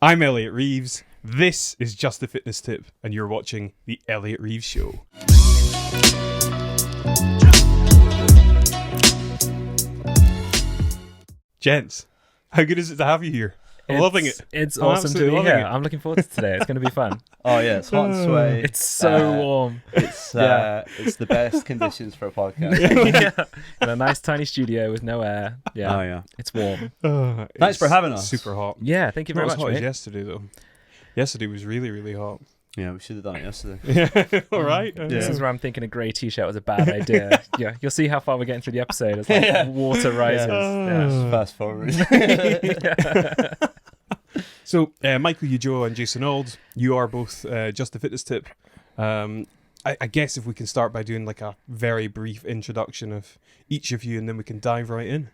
I'm Elliot Reeves. This is Just a Fitness Tip, and you're watching The Elliot Reeves Show. Gents, how good is it to have you here? I'm loving it. It's I'm awesome to absolutely be loving here. it. I'm looking forward to today. It's going to be fun. Oh yeah, it's hot and sweaty. It's so warm. It's the best conditions for a podcast. Yeah. In a nice tiny studio with no air. Yeah. Oh yeah. It's warm. Thanks It's for having us. Super hot. Yeah, thank you very Not much, as hot as mate. yesterday, though. Yesterday was really, really hot. Yeah, we should have done it yesterday. Yeah, all right. This Yeah. is where I'm thinking a grey t-shirt was a bad idea. Yeah, you'll see how far we're getting through the episode as like Yeah. water rises. Yeah. Just fast forward. So, Michael Ujoa and Jason Auld, you are both Just a Fitness Tip. I guess if we can start by doing like a very brief introduction of each of you, and then we can dive right in.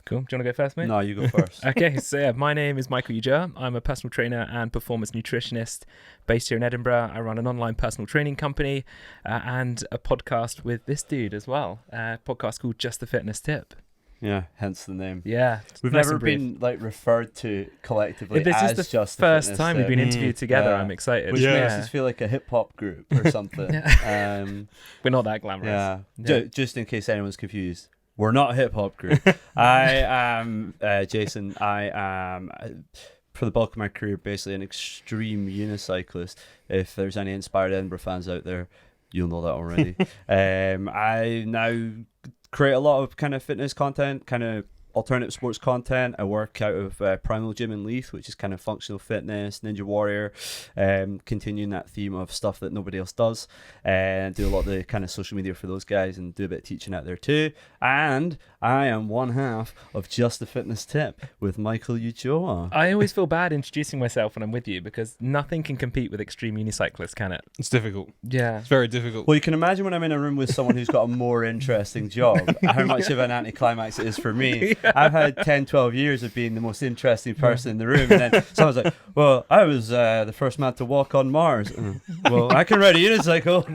Cool. Do you want to go first, mate? No, you go first. Okay, so yeah, my name is Michael Ujoa. I'm a personal trainer and performance nutritionist based here in Edinburgh. I run an online personal training company and a podcast with this dude as well. A podcast called Just the Fitness Tip. Yeah, hence the name. Yeah, We've nice never and brief. been like referred to collectively This as is the just first Fitness time we've Tip, been interviewed together. Yeah. I'm excited. which Yeah. makes us feel like a hip hop group or something. We're not that glamorous. Yeah. Yeah. Just in case anyone's confused, we're not a hip hop group. I am Jason. I am, for the bulk of my career, basically an extreme unicyclist. If there's any Inspired Edinburgh fans out there, you'll know that already. I now create a lot of kind of fitness content, kind of alternative sports content. I work out of Primal Gym in Leith, which is kind of functional fitness, Ninja Warrior, continuing that theme of stuff that nobody else does, and do a lot of the kind of social media for those guys and do a bit of teaching out there too. And I am one half of Just a Fitness Tip with Michael Ujoa. I always feel bad introducing myself when I'm with you because nothing can compete with extreme unicyclists, can it? It's difficult. Yeah. It's very difficult. Well, you can imagine when I'm in a room with someone who's got a more interesting job, how much of an anticlimax it is for me. I've had 10, 12 years of being the most interesting person in the room, and then someone's like, well, I was the first man to walk on Mars. Well, I can ride a unicycle.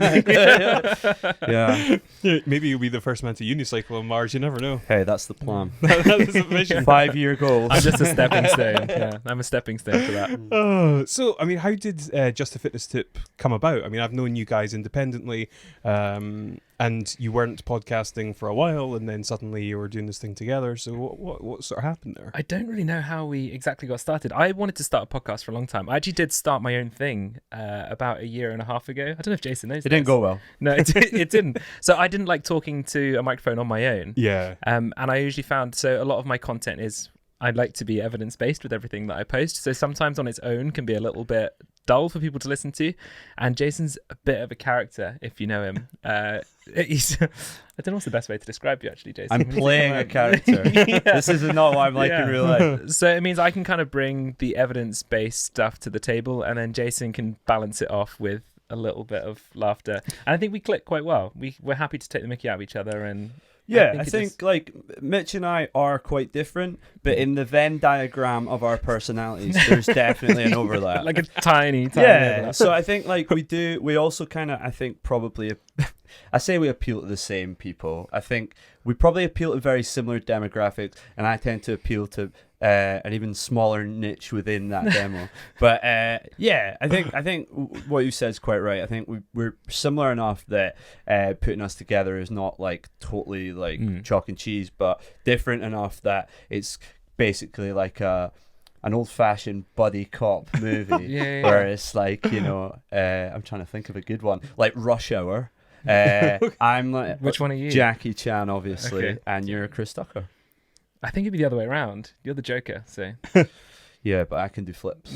Yeah. Yeah, maybe you'll be the first man to unicycle on Mars. You never know. Hey, that's the plan. That's a vision. 5-year goals. I'm just a stepping stone. Yeah, I'm a stepping stone for that. So, I mean, how did Just a Fitness Tip come about? I mean, I've known you guys independently, and you weren't podcasting for a while, and then suddenly you were doing this thing together. So, what sort of happened there? I don't really know how we exactly got started. I wanted to start a podcast for a long time. I actually did start my own thing about a year and a half ago. I don't know if Jason knows. It didn't go well. No, it didn't. So I didn't like talking to a microphone on my own. Yeah. And I usually found, so a lot of my content is, I'd like to be evidence-based with everything that I post. So sometimes on its own can be a little bit dull for people to listen to. And Jason's a bit of a character, if you know him. He's, I don't know what's the best way to describe you, actually, Jason. I'm playing a character. Yeah. This is not what I'm like in real life. So it means I can kind of bring the evidence-based stuff to the table, and then Jason can balance it off with a little bit of laughter. And I think we click quite well. We're happy to take the mickey out of each other, and Yeah, I it think just- like Mitch and I are quite different, but in the Venn diagram of our personalities, there's definitely an overlap. like a tiny Yeah, overlap. so I think like we also kind of, I think probably, I say we appeal to the same people. I think we probably appeal to very similar demographics, and I tend to appeal to an even smaller niche within that demo. But yeah, I think what you said is quite right. I think we're similar enough that putting us together is not like totally like chalk and cheese, but different enough that it's basically like an old-fashioned buddy cop movie. Yeah. Where it's like, you know, I'm trying to think of a good one, like Rush Hour. I'm like, Which one are you? Jackie Chan, obviously, Okay. and you're Chris Tucker. I think it'd be the other way around. You're the Joker, so Yeah, but I can do flips.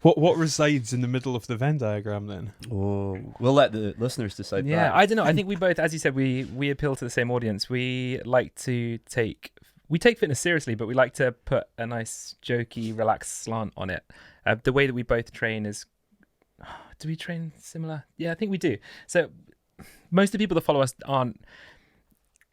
What resides in the middle of the Venn diagram then? Oh, we'll let the listeners decide. yeah. that. I don't know. I think we both, as you said, we appeal to the same audience. We like to take fitness seriously, but we like to put a nice, jokey, relaxed slant on it. The way that we both train is. Do we train similar? Yeah, I think we do. So most of the people that follow us aren't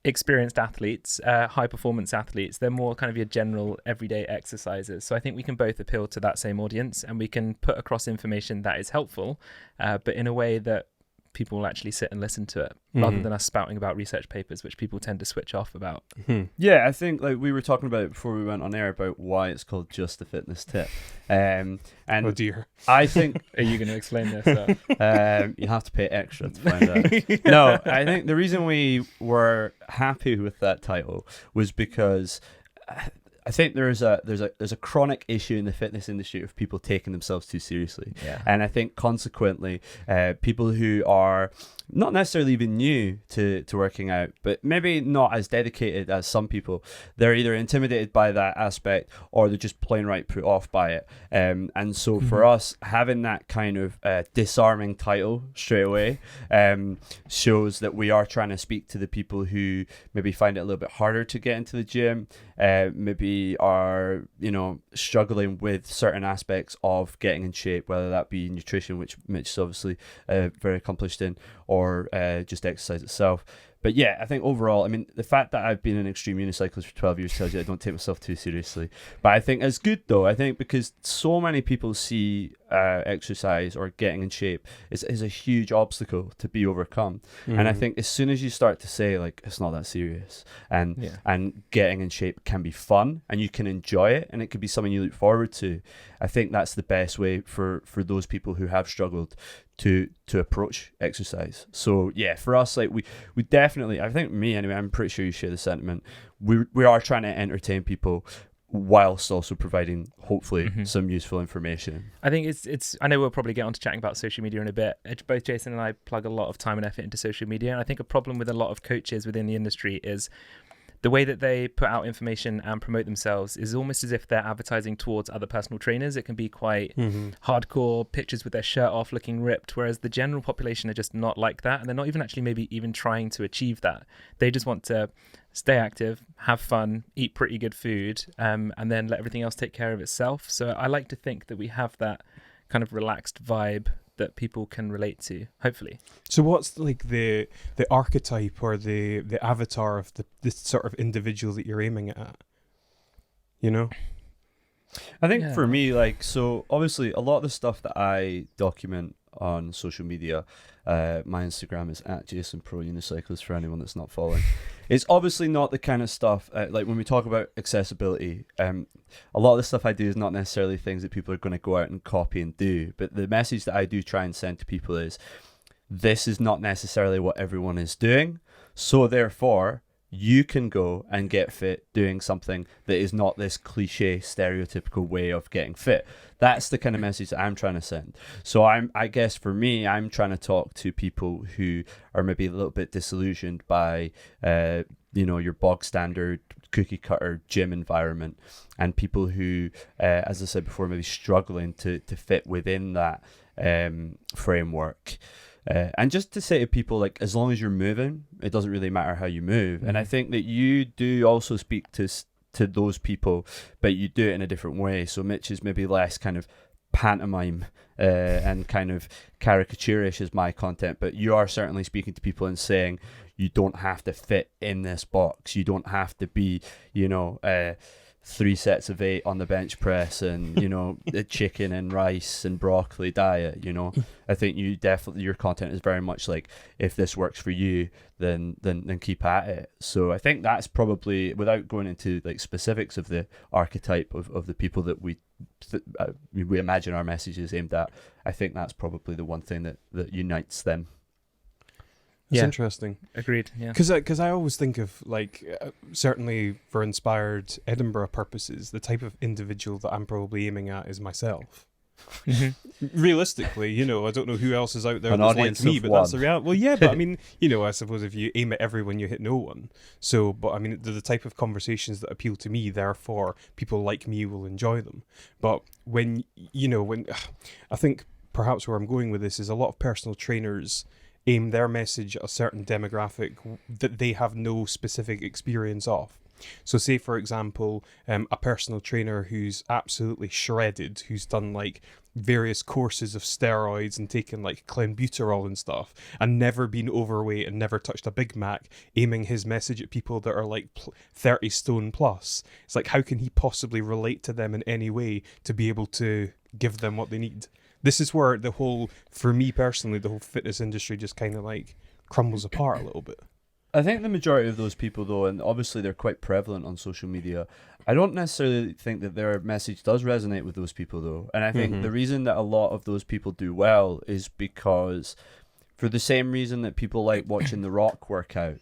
experienced athletes, high performance athletes. They're more kind of your general everyday exercisers. So I think we can both appeal to that same audience, and we can put across information that is helpful, but in a way that people will actually sit and listen to it Mm-hmm. rather than us spouting about research papers, which people tend to switch off about. Yeah, I think like we were talking about it before we went on air about why it's called Just a Fitness Tip. And Oh dear. I think Are you going to explain this? you have to pay extra to find out. No, I think the reason we were happy with that title was because I think there's a chronic issue in the fitness industry of people taking themselves too seriously. Yeah. And I think consequently, people who are not necessarily even new to working out, but maybe not as dedicated as some people, they're either intimidated by that aspect or they're just plain right put off by it. And so for us, having that kind of disarming title straight away shows that we are trying to speak to the people who maybe find it a little bit harder to get into the gym, maybe are, you know, struggling with certain aspects of getting in shape, whether that be nutrition, which Mitch is obviously very accomplished in, or just exercise itself. But yeah, I think overall, I mean, the fact that I've been an extreme unicyclist for 12 years tells you I don't take myself too seriously. But I think it's good though. I think because so many people see exercise or getting in shape is a huge obstacle to be overcome. And I think as soon as you start to say like it's not that serious and getting in shape can be fun and you can enjoy it and it could be something you look forward to, I think that's the best way for those people who have struggled to approach exercise. So yeah, for us, like we definitely, I think me anyway, I'm pretty sure you share the sentiment, we are trying to entertain people whilst also providing hopefully some useful information. I think it's I know we'll probably get on to chatting about social media in a bit. Both Jason and I plug a lot of time and effort into social media, and I think a problem with a lot of coaches within the industry is the way that they put out information and promote themselves is almost as if they're advertising towards other personal trainers. It can be quite hardcore pictures with their shirt off looking ripped, whereas the general population are just not like that, and they're not even actually maybe even trying to achieve that. They just want to stay active, have fun, eat pretty good food, and then let everything else take care of itself. So I like to think that we have that kind of relaxed vibe that people can relate to, hopefully. So what's like the archetype or the avatar of this sort of individual that you're aiming at? You know? I think for me, like, so obviously a lot of the stuff that I document on social media, my Instagram is at JasonProUnicyclist for anyone that's not following. It's obviously not the kind of stuff, like when we talk about accessibility, a lot of the stuff I do is not necessarily things that people are going to go out and copy and do, but the message that I do try and send to people is, this is not necessarily what everyone is doing, so therefore you can go and get fit doing something that is not this cliche stereotypical way of getting fit. That's the kind of message that I'm trying to send. So I guess for me, I'm trying to talk to people who are maybe a little bit disillusioned by your bog standard cookie cutter gym environment, and people who, as I said before, maybe struggling to fit within that framework. And just to say to people, like, as long as you're moving, it doesn't really matter how you move. And I think that you do also speak to those people, but you do it in a different way. So Mitch is maybe less kind of pantomime and kind of caricaturish as my content, but you are certainly speaking to people and saying you don't have to fit in this box. You don't have to be, 3 sets of 8 on the bench press and, the chicken and rice and broccoli diet, I think you definitely, your content is very much like, if this works for you, then keep at it. So I think that's probably, without going into like specifics of the archetype of the people that we imagine our message is aimed at, I think that's probably the one thing that unites them. It's interesting. Agreed. Yeah. Because I always think of, like, certainly for inspired Edinburgh purposes, the type of individual that I'm probably aiming at is myself. Realistically, I don't know who else is out there that's like me, but that's the reality. Well, yeah, but I mean, I suppose if you aim at everyone, you hit no one. So, but I mean, the type of conversations that appeal to me, therefore, people like me will enjoy them. But when I think perhaps where I'm going with this is a lot of personal trainers aim their message at a certain demographic that they have no specific experience of. So say, for example, a personal trainer who's absolutely shredded, who's done like various courses of steroids and taken like clenbuterol and stuff, and never been overweight and never touched a Big Mac, aiming his message at people that are like 30 stone plus. It's like, how can he possibly relate to them in any way to be able to give them what they need? This is where for me personally, the whole fitness industry just kind of like crumbles apart a little bit. I think the majority of those people, though, and obviously they're quite prevalent on social media, I don't necessarily think that their message does resonate with those people, though. And I think the reason that a lot of those people do well is because, for the same reason that people like watching The Rock work out,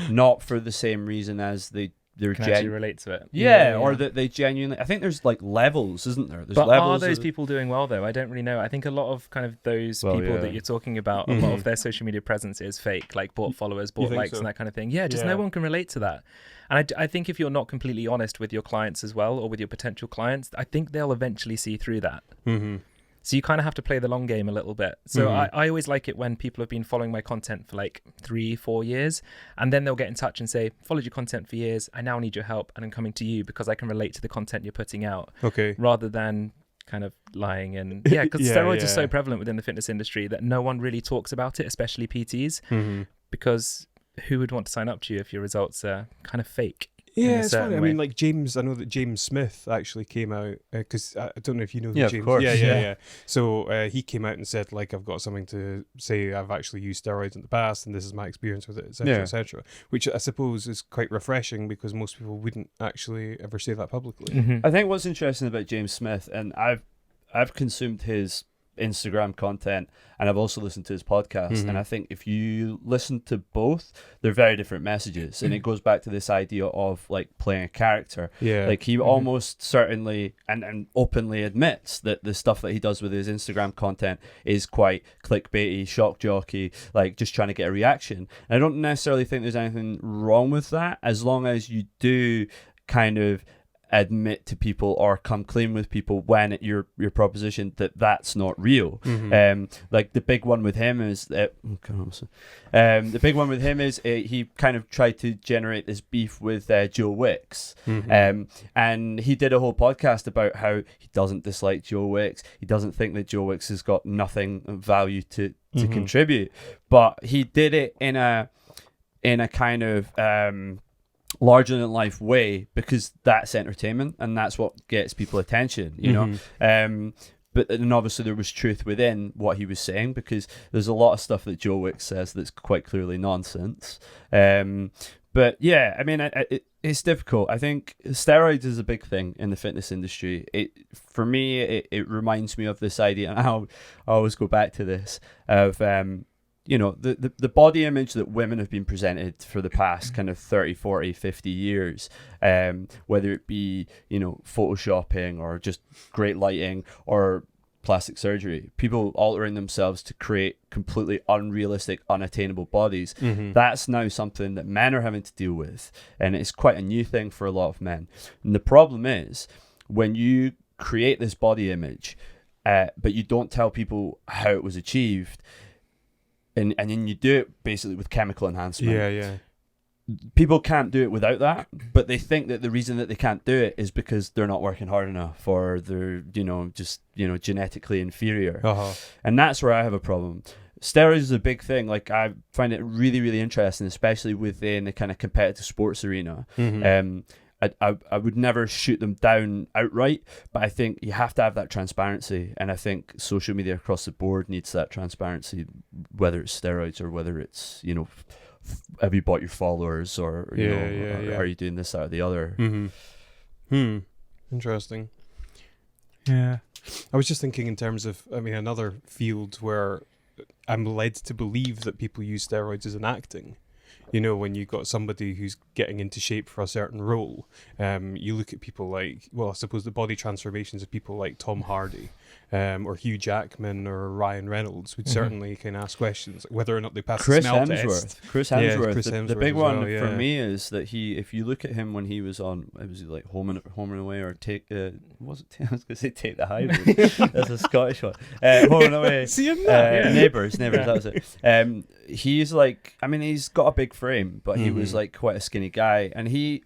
not for the same reason as they're Can actually relate to it. or that they genuinely. I think there's like levels, isn't there? There's but levels. Are those people doing well though? I don't really know. I think a lot of kind of those people that you're talking about, a lot of their social media presence is fake, like bought followers, bought likes, and that kind of thing. Yeah, just no one can relate to that. And I think if you're not completely honest with your clients as well, or with your potential clients, I think they'll eventually see through that. So you kind of have to play the long game a little bit. So I always like it when people have been following my content for like 3-4 years, and then they'll get in touch and say, followed your content for years, I now need your help, and I'm coming to you because I can relate to the content you're putting out. Okay. Rather than kind of lying. And because steroids are so prevalent within the fitness industry that no one really talks about it, especially PTs, because who would want to sign up to you if your results are kind of fake? Yeah, it's funny. I mean, like I know that James Smith actually came out, because I don't know if you know who James. Of course. Yeah. So he came out and said, like, I've got something to say. I've actually used steroids in the past, and this is my experience with it, etc., etc. Which I suppose is quite refreshing because most people wouldn't actually ever say that publicly. I think what's interesting about James Smith, and I've consumed his Instagram content, and I've also listened to his podcast, and I think if you listen to both, they're very different messages, and it goes back to this idea of like playing a character. Like he almost certainly and openly admits that the stuff that he does with his Instagram content is quite clickbaity, shock jockey, like just trying to get a reaction. And I don't necessarily think there's anything wrong with that, as long as you do kind of admit to people or come clean with people when your proposition that's not real. Like the big one with him is he kind of tried to generate this beef with Joe Wicks, and he did a whole podcast about how he doesn't dislike Joe Wicks. He doesn't think that Joe Wicks has got nothing of value to contribute, but he did it in a kind of larger than life way, because that's entertainment and that's what gets people attention, but then obviously there was truth within what he was saying, because there's a lot of stuff that Joe Wicks says that's quite clearly nonsense. But yeah, I mean, it's difficult. I think steroids is a big thing in the fitness industry. For me, it reminds me of this idea, and I always go back to this, of the body image that women have been presented for the past kind of 30, 40, 50 years, whether it be, photoshopping or just great lighting or plastic surgery, people altering themselves to create completely unrealistic, unattainable bodies. That's now something that men are having to deal with, and it's quite a new thing for a lot of men. And the problem is, when you create this body image, but you don't tell people how it was achieved, and then you do it basically with chemical enhancement. People can't do it without that, but they think that the reason that they can't do it is because they're not working hard enough, or they're genetically inferior. And that's where I have a problem. Steroids is a big thing. Like, I find it really, really interesting, especially within the kind of competitive sports arena. I would never shoot them down outright, but I think you have to have that transparency, and I think social media across the board needs that transparency, whether it's steroids or whether it's, have you bought your followers, or are you doing this, that, or the other. Interesting. I was just thinking in terms of, another field where I'm led to believe that people use steroids is in acting. When you've got somebody who's getting into shape for a certain role, you look at people like, I suppose the body transformations of people like Tom Hardy, or Hugh Jackman, or Ryan Reynolds would certainly kind of ask questions whether or not they pass the smell test. Chris Hemsworth. The big one for me is that if you look at him when he was on, it was like Home and Away, or Take, was it? I was going to say Take the Highway. That's a Scottish one. Home and Away. See him there? Neighbours. That was it. He's like, he's got a big frame, but he was like quite a skinny guy, and he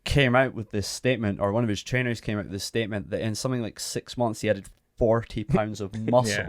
came out with this statement, or one of his trainers came out with this statement, that in something like 6 months he added 40 pounds of muscle.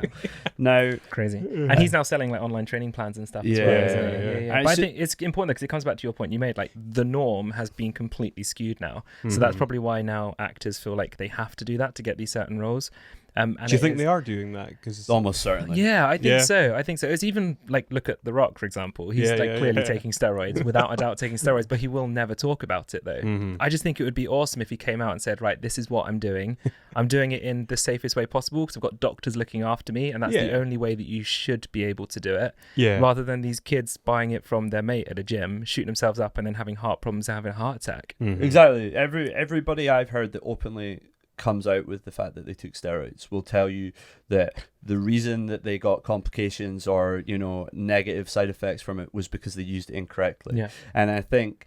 Now, crazy. And he's now selling like online training plans and stuff as well, isn't he? But I think it's important, because it comes back to your point you made, like the norm has been completely skewed now. So that's probably why now actors feel like they have to do that to get these certain roles. And Do you think they are doing that? Because Almost certainly. Yeah, I think Yeah. so. I think so. It's even like, look at The Rock, for example. He's clearly taking steroids, without a doubt taking steroids, but he will never talk about it though. Mhm. I just think it would be awesome if he came out and said, right, this is what I'm doing. I'm doing it in the safest way possible because I've got doctors looking after me, and that's the only way that you should be able to do it. Yeah. Rather than these kids buying it from their mate at a gym, shooting themselves up and then having heart problems and having a heart attack. Mhm. Exactly. Everybody I've heard that openly comes out with the fact that they took steroids will tell you that the reason that they got complications or, you know, negative side effects from it was because they used it incorrectly. Yeah. And I think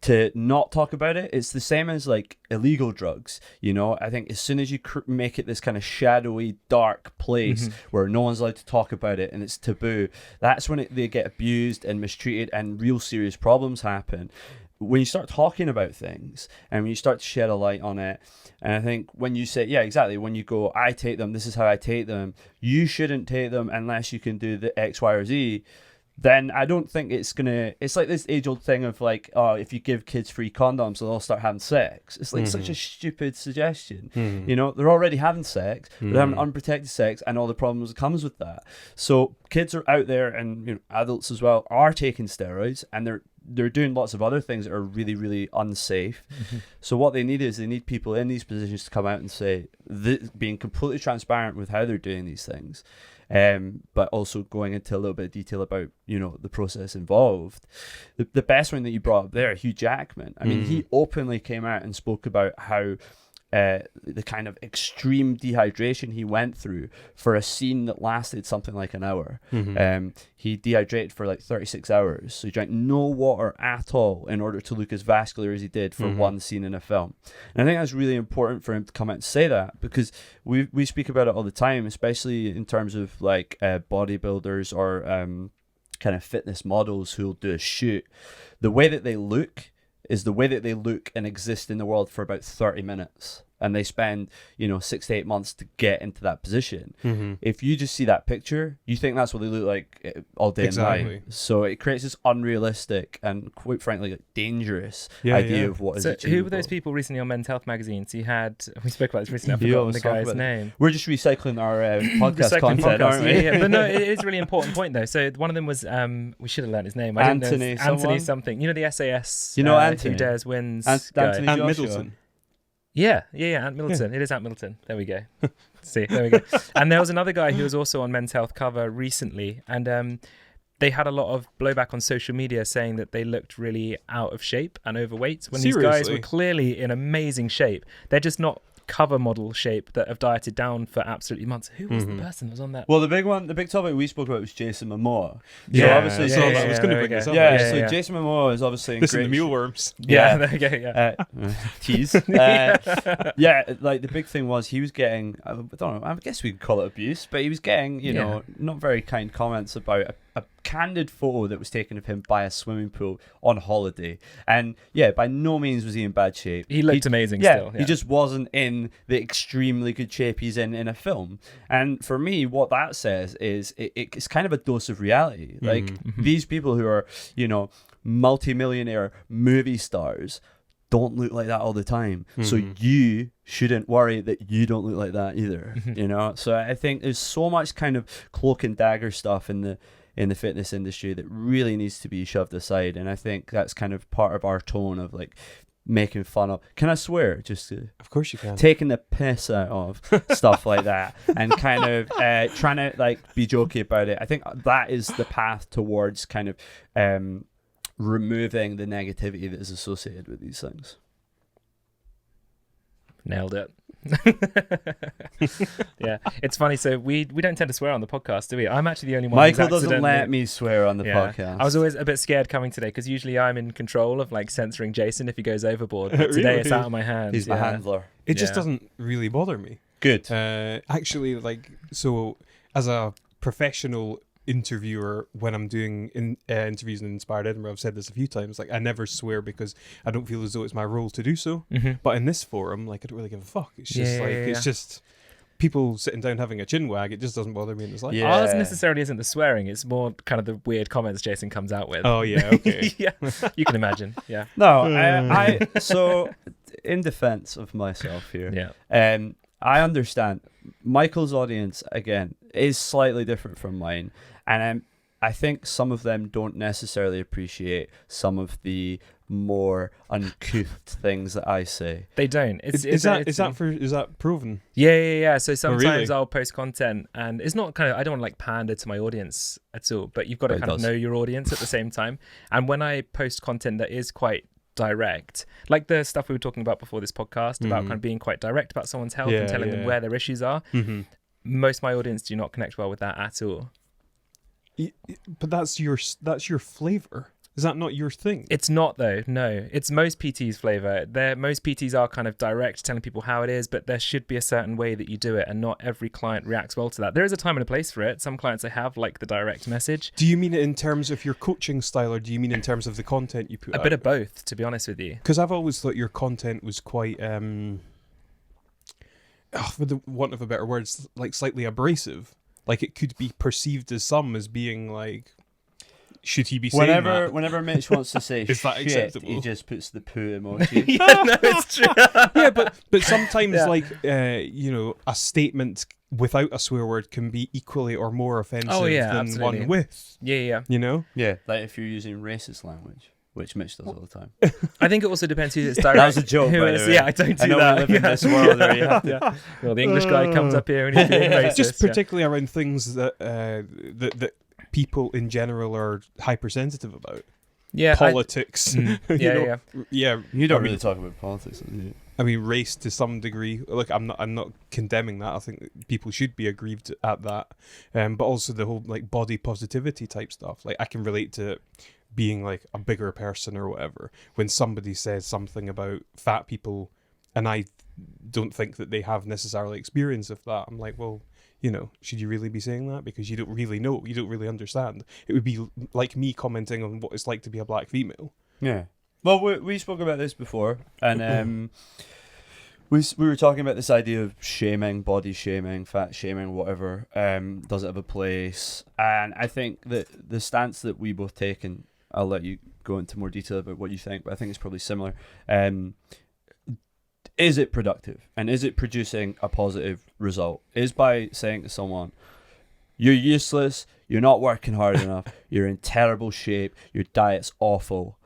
to not talk about it, it's the same as like illegal drugs. You know, I think as soon as you make it this kind of shadowy, dark place where no one's allowed to talk about it and it's taboo, that's when they get abused and mistreated and real serious problems happen. When you start talking about things and when you start to shed a light on it, and I think when you say, yeah, exactly, when you go, I take them, this is how I take them, you shouldn't take them unless you can do the X, Y, or Z, then I don't think it's like this age-old thing of like, oh, if you give kids free condoms, they'll all start having sex. It's like such a stupid suggestion. You know, they're already having sex, they're having unprotected sex, and all the problems that comes with that. So kids are out there, and you know, adults as well, are taking steroids, and they're doing lots of other things that are really, really unsafe. So what they need is they need people in these positions to come out and say, being completely transparent with how they're doing these things. But also going into a little bit of detail about, you know, the process involved. The best one that you brought up there, Hugh Jackman. I mean, he openly came out and spoke about how the kind of extreme dehydration he went through for a scene that lasted something like an hour. He dehydrated for like 36 hours. So he drank no water at all in order to look as vascular as he did for one scene in a film. And I think that's really important for him to come out and say that, because we speak about it all the time, especially in terms of like bodybuilders or kind of fitness models who'll do a shoot. The way that they look is the way that they look and exist in the world for about 30 minutes. And they spend, you know, 6 to 8 months to get into that position. If you just see that picture, you think that's what they look like all day and night. So it creates this unrealistic and, quite frankly, like, dangerous idea of what is achievable. Who were those people recently on Men's Health magazine? So we spoke about this recently. I've forgotten the guy's name. We're just recycling our podcast content, aren't we? Yeah, but no, it is a really important point though. So one of them was, we should have learned his name. Anthony something. You know, the SAS. You know Anthony? Who Dares Wins Anthony guy. Ant Middleton. Yeah, Ant Middleton. It is Ant Middleton. There we go. See, there we go. And there was another guy who was also on Men's Health cover recently, and they had a lot of blowback on social media saying that they looked really out of shape and overweight when these guys were clearly in amazing shape. They're just not cover model shape that have dieted down for absolutely months. Who was the person that was on that? Well, the big topic we spoke about was Jason Momoa. I was going to bring this up. Jason Momoa is obviously in this great is the mealworms. There you go. Tease. Like the big thing was he was getting, I don't know, I guess we could call it abuse, but he was getting, you know, not very kind comments about a candid photo that was taken of him by a swimming pool on holiday. And by no means was he in bad shape. He looked amazing still. He just wasn't in the extremely good shape he's in a film. And for me, what that says is it's kind of a dose of reality. Like these people who are, you know, multi-millionaire movie stars don't look like that all the time. So you shouldn't worry that you don't look like that either. You know? So I think there's so much kind of cloak and dagger stuff in the fitness industry that really needs to be shoved aside. And I think that's kind of part of our tone of like making fun of, can I swear? Just of course you can. Taking the piss out of stuff like that and kind of trying to like be jokey about it. I think that is the path towards kind of removing the negativity that is associated with these things. Nailed it. Yeah, it's funny. So we don't tend to swear on the podcast, do we? I'm actually the only one. Michael doesn't let me swear on the podcast. I was always a bit scared coming today because usually I'm in control of like censoring Jason if he goes overboard. But today it's out of my hands. He's my handler. It just doesn't really bother me. Good. Actually, like, so as a professional interviewer, when I'm doing interviews in Inspired Edinburgh, I've said this a few times, like I never swear because I don't feel as though it's my role to do so. But in this forum, like I don't really give a fuck. It's just it's just people sitting down having a chin wag. It just doesn't bother me in this life. Ours necessarily isn't the swearing, it's more kind of the weird comments Jason comes out with. Oh yeah, okay. Yeah, you can imagine. No, I so in defense of myself here, I understand. Michael's audience, again, is slightly different from mine. And I think some of them don't necessarily appreciate some of the more uncouth things that I say. They don't. Is that proven? Yeah. So sometimes really? I'll post content, and it's not kind of, I don't want to like pander to my audience at all, but you've got to It kind of does. know your audience at the same time. And when I post content that is quite direct, like the stuff we were talking about before this podcast, about kind of being quite direct about someone's health and telling them where their issues are, most of my audience do not connect well with that at all. But that's your flavor. Is that not your thing? It's not though. No, it's most PTs' flavor. Most PTs are kind of direct, telling people how it is, but there should be a certain way that you do it, and not every client reacts well to that. There is a time and a place for it. Some clients I have like the direct message. Do you mean it in terms of your coaching style, or do you mean in terms of the content you put out? A bit of both, to be honest with you. Because I've always thought your content was quite, for the want of a better word, like slightly abrasive. Like it could be perceived as being like, should he be saying that? Whenever Mitch wants to say Is that shit, acceptable? he just puts the poo emoji. Yeah, no, it's true. Yeah, but sometimes a statement without a swear word can be equally or more offensive than absolutely. one with. Yeah. Yeah, like if you're using racist language, which Mitch does all the time. I think it also depends who it's direct. That was a joke, who by it is. the way. Yeah, I don't do I know that. we live in this world where you have to... Yeah. Well, the English guy comes up here and he's being racist. Just particularly around things that that people in general are hypersensitive about. Yeah, Politics. Yeah. You don't really talk about politics, do you? I mean, race to some degree. Look, I'm not condemning that. I think that people should be aggrieved at that. But also the whole like body positivity type stuff. Like I can relate to being like a bigger person or whatever. When somebody says something about fat people, and I don't think that they have necessarily experience of that, I'm like, well, should you really be saying that? Because you don't really know. You don't really understand. It would be like me commenting on what it's like to be a black female. Yeah. Well, we spoke about this before, and we were talking about this idea of shaming, body shaming, fat shaming, whatever. Does it have a place? And I think that the stance that we both take, and I'll let you go into more detail about what you think, but I think it's probably similar. Is it productive? And is it producing a positive result? Is by saying to someone, you're useless, you're not working hard enough, you're in terrible shape, your diet's awful.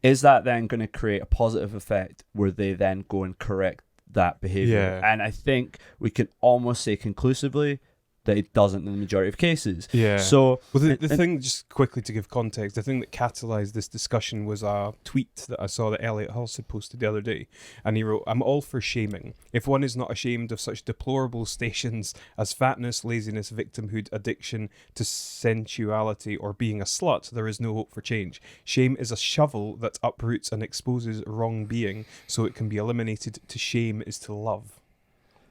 Is that then going to create a positive effect where they then go and correct that behavior? Yeah. And I think we can almost say conclusively that it doesn't in the majority of cases. Yeah. So, well, the thing, just quickly to give context, the thing that catalyzed this discussion was a tweet that I saw that Elliot Reeves had posted the other day. And he wrote, "I'm all for shaming. If one is not ashamed of such deplorable stations as fatness, laziness, victimhood, addiction to sensuality, or being a slut, there is no hope for change. Shame is a shovel that uproots and exposes wrong being so it can be eliminated. To shame is to love."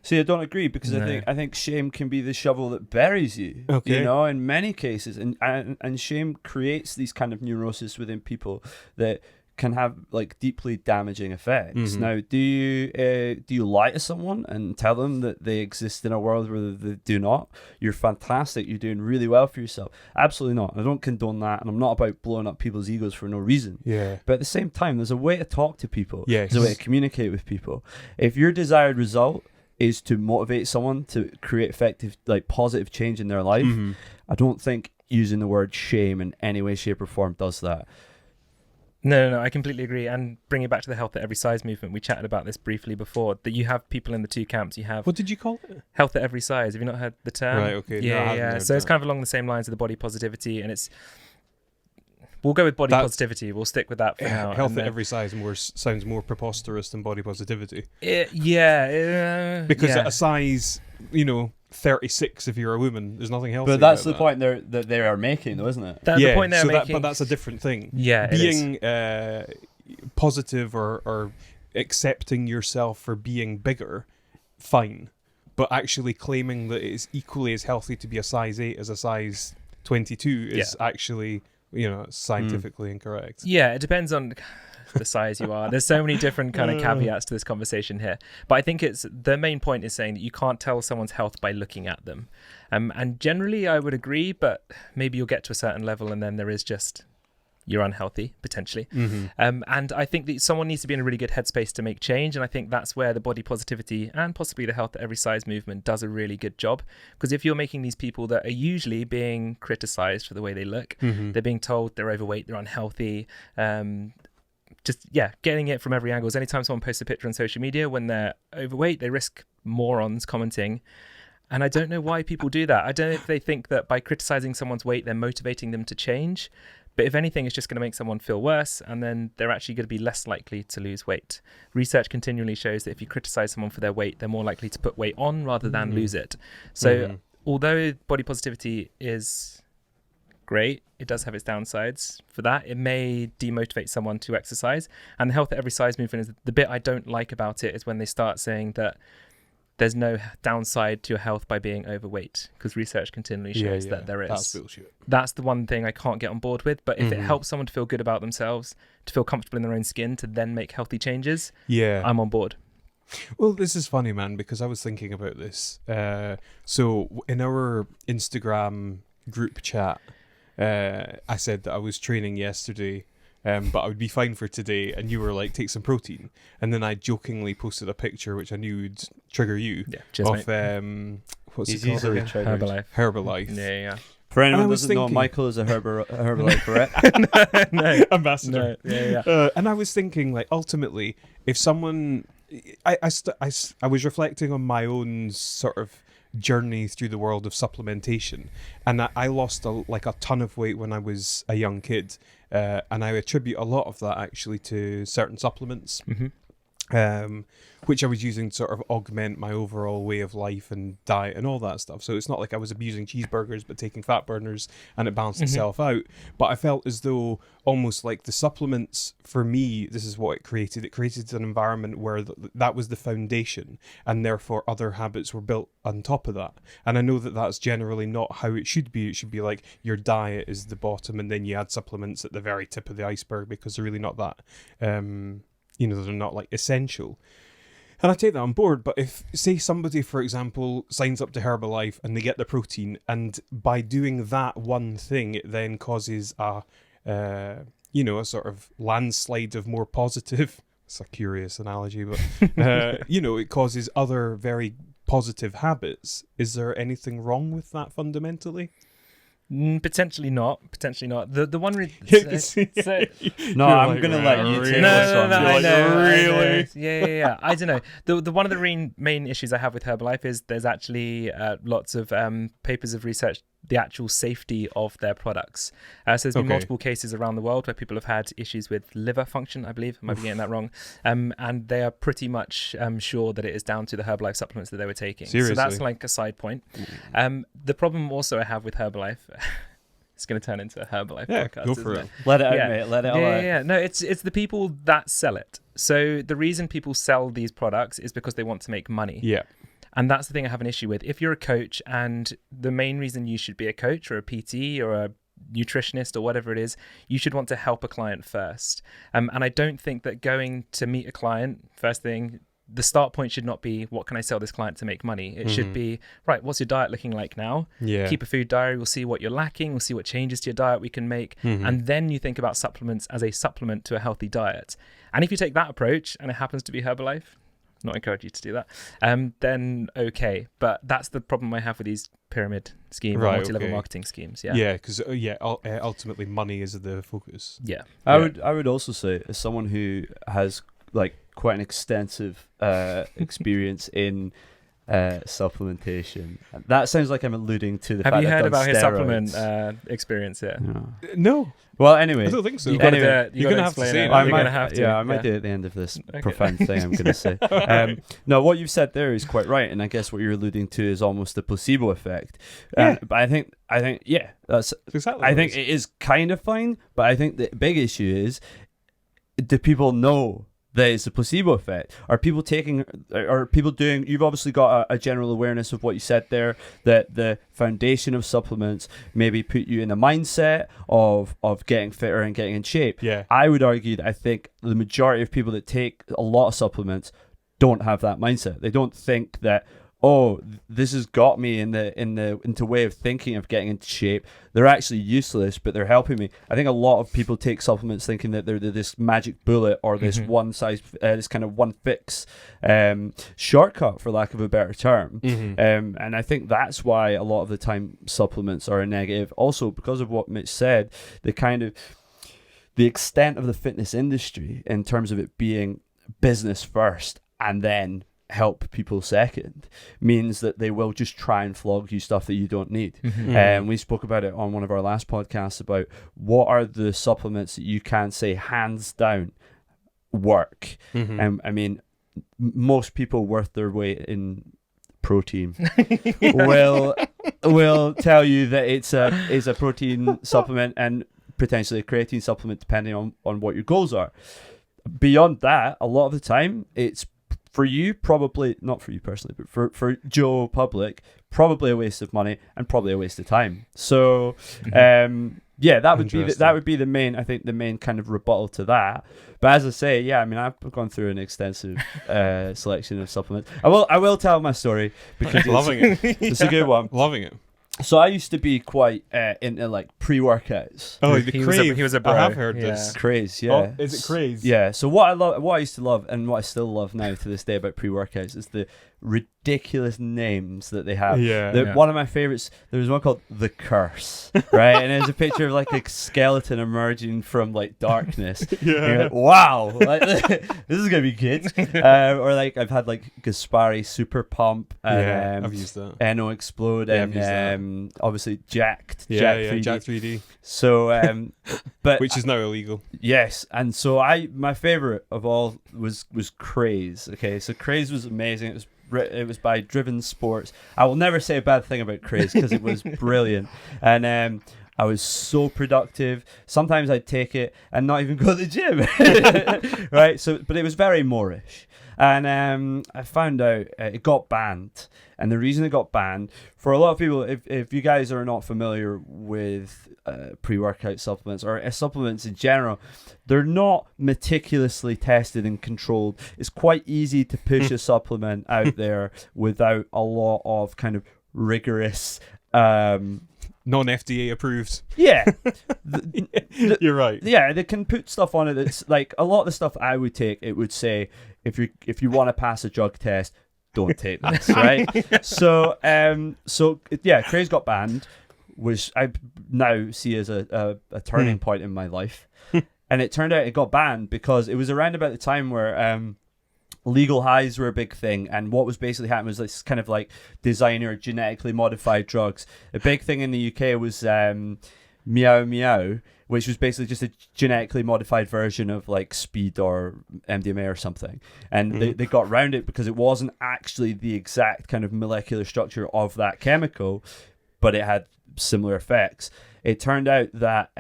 see, I don't agree because No. I think shame can be the shovel that buries you. Okay. In many cases, and shame creates these kind of neuroses within people that can have like deeply damaging effects. Mhm. Now, do you lie to someone and tell them that they exist in a world where they do not? You're fantastic. You're doing really well for yourself. Absolutely not. I don't condone that, and I'm not about blowing up people's egos for no reason. Yeah. But at the same time, there's a way to talk to people. Yes. There's a way to communicate with people. If your desired result is to motivate someone to create effective, like positive change in their life, Mhm. I don't think using the word shame in any way, shape, or form does that. No, I completely agree. And bringing it back to the health at every size movement, we chatted about this briefly before, that you have people in the two camps. You have What did you call it? health at every size. Have you not heard the term? Right, okay. No, I haven't Yeah. heard So it's that. kind of along the same lines of the body positivity, and we'll go with body positivity. We'll stick with that for now. Health and at then- every size sounds more preposterous than body positivity. Because Because at a size, 36, if you're a woman, there's nothing healthy. But that's about the point that they are making, though, isn't it? the point they're making. but that's a different thing. Yeah, it is. Being positive or accepting yourself for being bigger, fine. But actually claiming that it's equally as healthy to be a size 8 as a size 22 is actually, scientifically incorrect. Yeah, it depends on the size you are. There's so many different kind of caveats to this conversation here. But I think the main point is saying that you can't tell someone's health by looking at them. And generally I would agree, but maybe you'll get to a certain level and then there is just you're unhealthy, potentially. Mm-hmm. And I think that someone needs to be in a really good headspace to make change. And I think that's where the body positivity and possibly the health at every size movement does a really good job. Because if you're making these people that are usually being criticized for the way they look, Mm-hmm. they're being told they're overweight, they're unhealthy, getting it from every angle. Anytime someone posts a picture on social media when they're overweight, they risk morons commenting. And I don't know why people do that. I don't know if they think that by criticizing someone's weight, they're motivating them to change. But if anything, it's just going to make someone feel worse, and then they're actually going to be less likely to lose weight. Research continually shows that if you criticize someone for their weight, they're more likely to put weight on rather than lose it. So although body positivity is great, it does have its downsides. For that, it may demotivate someone to exercise. And the health at every size movement is the bit I don't like about it, is when they start saying that there's no downside to your health by being overweight, because research continually shows that there is. That's bullshit. That's the one thing I can't get on board with. But if it helps someone to feel good about themselves, to feel comfortable in their own skin, to then make healthy changes, I'm on board. Well, this is funny, man, because I was thinking about this. So in our Instagram group chat, I said that I was training yesterday, but I would be fine for today, and you were like, take some protein. And then I jokingly posted a picture, which I knew would trigger you, Cheers, of what's He's it called easily again? triggered. Herbalife. Yeah. For anyone I who was doesn't know, thinking- Michael is a Herbalife rep. No. Ambassador. No. Yeah. And I was thinking, like, ultimately, if someone, I was reflecting on my own sort of journey through the world of supplementation, and I lost a ton of weight when I was a young kid, and I attribute a lot of that actually to certain supplements. Which I was using to sort of augment my overall way of life and diet and all that stuff. So it's not like I was abusing cheeseburgers but taking fat burners and it balanced itself out. But I felt as though almost like the supplements, for me, this is what it created. It created an environment where that was the foundation, and therefore other habits were built on top of that. And I know that that's generally not how it should be. It should be like your diet is the bottom and then you add supplements at the very tip of the iceberg, because they're really not that, they're not like essential. And I take that on board, but if, say, somebody, for example, signs up to Herbalife and they get the protein, and by doing that one thing, it then causes a sort of landslide of more positive, it's a curious analogy, but, it causes other very positive habits. Is there anything wrong with that fundamentally? Potentially not. The one No, I'm gonna let you take this one. I know. Really? Yeah. I don't know. The one of the main issues I have with Herbalife is there's actually lots of papers of research the actual safety of their products. So there's been multiple cases around the world where people have had issues with liver function, I believe. I might be getting that wrong. And they are pretty much sure that it is down to the Herbalife supplements that they were taking. Seriously? So that's like a side point. The problem also I have with Herbalife, it's going to turn into a Herbalife podcast. Go for it. Let it out, mate. Let it all out. Yeah. No, it's the people that sell it. So the reason people sell these products is because they want to make money. Yeah. And that's the thing I have an issue with. If you're a coach, and the main reason you should be a coach or a PT or a nutritionist or whatever it is, you should want to help a client first. And I don't think that going to meet a client, first thing, the start point should not be, what can I sell this client to make money? It should be, right, what's your diet looking like now? Yeah. Keep a food diary. We'll see what you're lacking. We'll see what changes to your diet we can make. And then you think about supplements as a supplement to a healthy diet. And if you take that approach, and it happens to be Herbalife, not encourage you to do that, then okay. But that's the problem I have with these pyramid scheme or multi-level marketing schemes. Because ultimately money is the focus. I would also say, as someone who has like quite an extensive experience in supplementation, that sounds like I'm alluding to the fact have you that heard I've about done his steroids. supplement experience? No, Well, anyway, I don't think so. You gotta, Anyway, you're gonna have to say it. I You're might gonna have to. I might do it at the end of this profound thing I'm going to say. No, what you've said there is quite right, and I guess what you're alluding to is almost the placebo effect. But I think, that's exactly. I think it is kind of fine, but I think the big issue is, do people know that it's a placebo effect? Are people doing, you've obviously got a general awareness of what you said there, that the foundation of supplements maybe put you in a mindset of getting fitter and getting in shape. Yeah. I would argue that I think the majority of people that take a lot of supplements don't have that mindset. They don't think that, oh, this has got me into way of thinking of getting into shape. They're actually useless, but they're helping me. I think a lot of people take supplements thinking that they're this magic bullet or this this kind of one fix shortcut, for lack of a better term. And I think that's why a lot of the time supplements are a negative. Also, because of what Mitch said, the extent of the fitness industry in terms of it being business first and then help people second means that they will just try and flog you stuff that you don't need. And we spoke about it on one of our last podcasts about what are the supplements that you can say hands down work. And I mean, most people worth their weight in protein will tell you that it's a protein supplement and potentially a creatine supplement depending on what your goals are. Beyond that, a lot of the time it's for you, probably not for you personally, but for Joe Public, probably a waste of money and probably a waste of time. So yeah, that would be the main, I think, the main kind of rebuttal to that. But as I say, yeah, I mean, I've gone through an extensive selection of supplements. I will tell my story because Loving it. It's a good one. Loving it. So I used to be quite into like pre-workouts. Oh, He was a bro. I have heard this. Craze, yeah. Oh, is it craze? Yeah. So what I used to love, and what I still love now to this day about pre-workouts, is the ridiculous names that they have. One of my favorites, there was one called The Curse, right? And there's a picture of like a skeleton emerging from like darkness. And you're like, wow, like, this is gonna be good. Or like I've had like Gaspari Super Pump and I've used that. Eno Explode and obviously Jacked. Jack 3D. Jack 3D. So but Which is now illegal. yes, and so my favorite of all was Craze. Okay, so Craze was amazing. It was by Driven Sports. I will never say a bad thing about Craze because it was brilliant, and I was so productive. Sometimes I'd take it and not even go to the gym, right? So, but it was very Moorish, and I found out it got banned. And the reason it got banned, for a lot of people, if you guys are not familiar with pre-workout supplements or supplements in general, they're not meticulously tested and controlled. It's quite easy to push a supplement out there without a lot of kind of rigorous non-FDA approved. Yeah. You're right. Yeah, they can put stuff on it that's like a lot of the stuff I would take, it would say if you want to pass a drug test, don't take this, right? So yeah, Craze got banned, which I now see as a turning point in my life. And it turned out it got banned because it was around about the time where legal highs were a big thing, and what was basically happening was this kind of like designer genetically modified drugs. A big thing in the UK was Meow Meow, which was basically just a genetically modified version of like speed or MDMA or something. And they got around it because it wasn't actually the exact kind of molecular structure of that chemical, but it had similar effects. It turned out that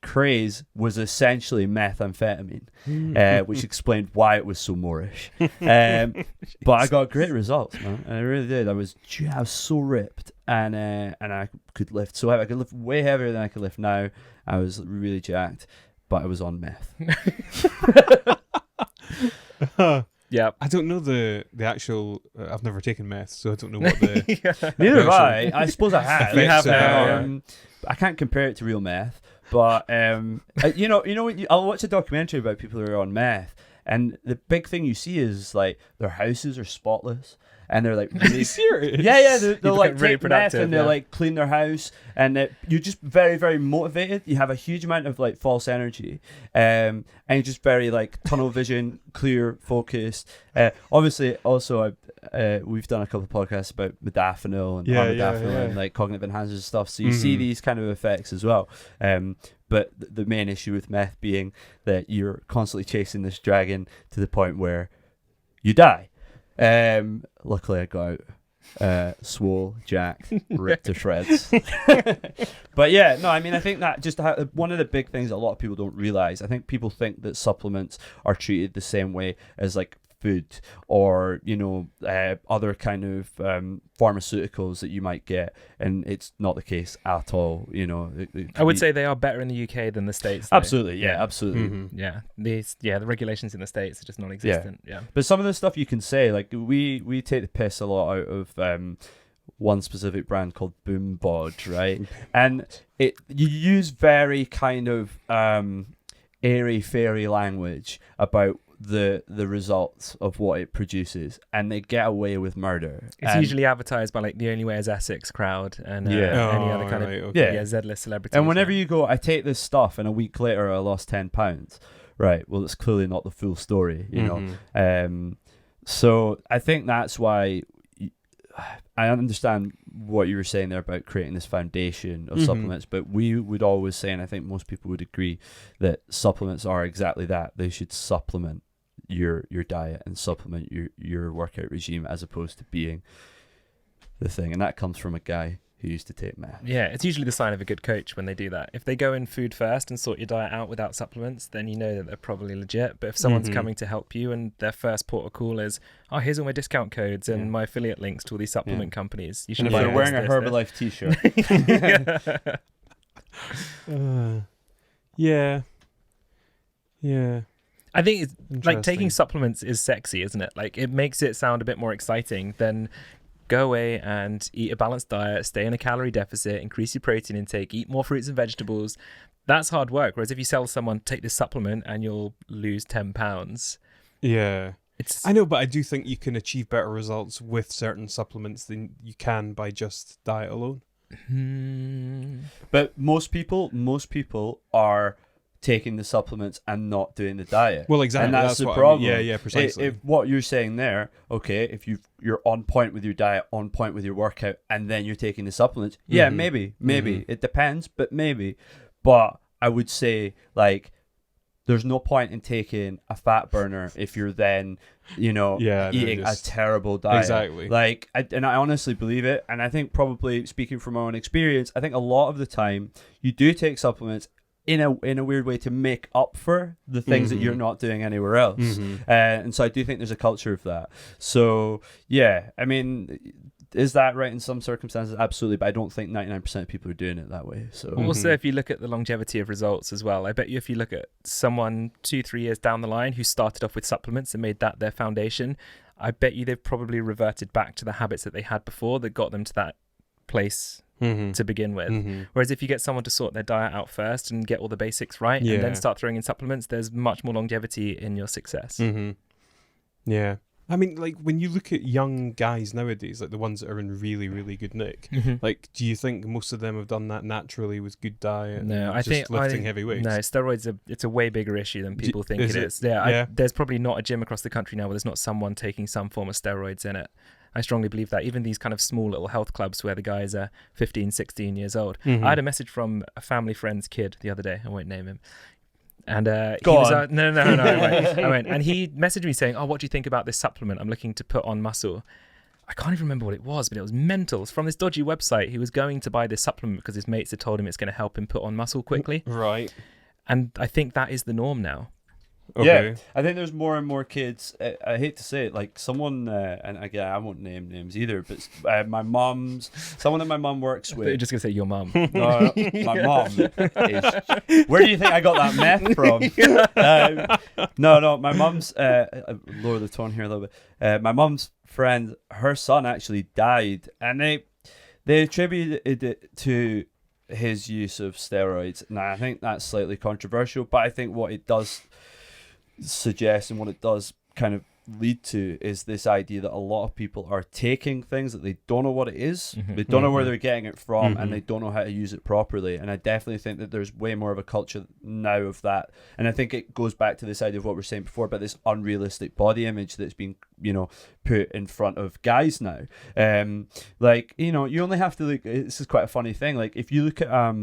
Craze was essentially methamphetamine, which explained why it was so Moorish. But I got great results, man. And I really did. I was so ripped, and I could lift so heavy. I could lift way heavier than I could lift now. I was really jacked, but I was on meth. Yeah, I don't know the actual. I've never taken meth, so I don't know what the. Neither have I. I suppose I have. You have now. I can't compare it to real meth, but you know, I'll watch a documentary about people who are on meth, and the big thing you see is like their houses are spotless. And they're like really serious. Yeah. They'll like really take meth and they'll yeah. like clean their house, and you're just very, very motivated. You have a huge amount of like false energy, and you're just very like tunnel vision, clear, focused. Obviously, also we've done a couple of podcasts about modafinil and armodafinil and like cognitive enhancers and stuff. So you see these kind of effects as well. But the main issue with meth being that you're constantly chasing this dragon to the point where you die. Luckily I got out swole, jacked, ripped to shreds. But yeah, no, I mean, I think that just one of the big things a lot of people don't realize, I think people think that supplements are treated the same way as like food or other kind of pharmaceuticals that you might get, and it's not the case at all. I would say they are better in the UK than the States, though. absolutely, yeah, absolutely. Yeah, the regulations in the States are just non-existent. Yeah. But some of the stuff you can say, like we take the piss a lot out of one specific brand called Boom Bod, right? And you use very kind of airy fairy language about the results of what it produces, and they get away with murder. It's usually advertised by like the Only Way is Essex crowd and any other kind of Z-list celebrities. And whenever you go, I take this stuff, and a week later I lost £10. Right. Well, it's clearly not the full story, you know. So I think that's why I understand what you were saying there about creating this foundation of supplements, but we would always say, and I think most people would agree, that supplements are exactly that. They should supplement your diet and supplement your workout regime as opposed to being the thing. And that comes from a guy who used to take meth. Yeah, it's usually the sign of a good coach when they do that. If they go in food first and sort your diet out without supplements, then you know that they're probably legit. But if someone's coming to help you and their first port of call is, oh, here's all my discount codes and my affiliate links to all these supplement companies, you should. And if they're wearing a Herbalife t-shirt. Yeah. I think it's like taking supplements is sexy, isn't it? Like it makes it sound a bit more exciting than go away and eat a balanced diet, stay in a calorie deficit, increase your protein intake, eat more fruits and vegetables. That's hard work. Whereas if you tell someone, take this supplement and you'll lose 10 pounds. Yeah. I know, but I do think you can achieve better results with certain supplements than you can by just diet alone. But most people are taking the supplements and not doing the diet. Well, exactly. And that's the I problem. mean. Yeah, precisely. If what you're saying there, okay, if you're on point with your diet, on point with your workout, and then you're taking the supplements, maybe. It depends, but maybe. But I would say, like, there's no point in taking a fat burner if you're then, eating a terrible diet. Exactly. Like, I honestly believe it. And I think probably speaking from my own experience, I think a lot of the time you do take supplements in a weird way to make up for the things that you're not doing anywhere else. And so I do think there's a culture of that. So, yeah, I mean, is that right in some circumstances? Absolutely. But I don't think 99% of people are doing it that way. So also, if you look at the longevity of results as well, I bet you if you look at someone 2-3 years down the line who started off with supplements and made that their foundation, I bet you they've probably reverted back to the habits that they had before that got them to that place to begin with. Whereas if you get someone to sort their diet out first and get all the basics right and then start throwing in supplements, there's much more longevity in your success. Yeah. I mean, like, when you look at young guys nowadays, like the ones that are in really, really good nick, like, do you think most of them have done that naturally with good diet? No, I think lifting heavy weights? No, steroids it's a way bigger issue than people think it is. Yeah, there's probably not a gym across the country now where there's not someone taking some form of steroids in it. I strongly believe that. Even these kind of small little health clubs where the guys are 15, 16 years old. I had a message from a family friend's kid the other day. I won't name him. And I won't. And he messaged me saying, oh, what do you think about this supplement? I'm looking to put on muscle. I can't even remember what it was, but it was mental. It's from this dodgy website. He was going to buy this supplement because his mates had told him it's going to help him put on muscle quickly. Right. And I think that is the norm now. Okay. Yeah, I think there's more and more kids. I hate to say it, like someone, and again, I won't name names either, but someone that my mum works with. You're just gonna say your mum. No, my mum is. Where do you think I got that meth from? No, my mum's. Lower the tone here a little bit. My mum's friend, her son actually died, and they attributed it to his use of steroids. Now, I think that's slightly controversial, but I think what it does suggest and what it does kind of lead to is this idea that a lot of people are taking things that they don't know what it is, they don't know where they're getting it from, and they don't know how to use it properly. And I definitely think that there's way more of a culture now of that, and I think it goes back to this idea of what we were saying before about this unrealistic body image that's been put in front of guys now. You only have to look. This is quite a funny thing, like if you look at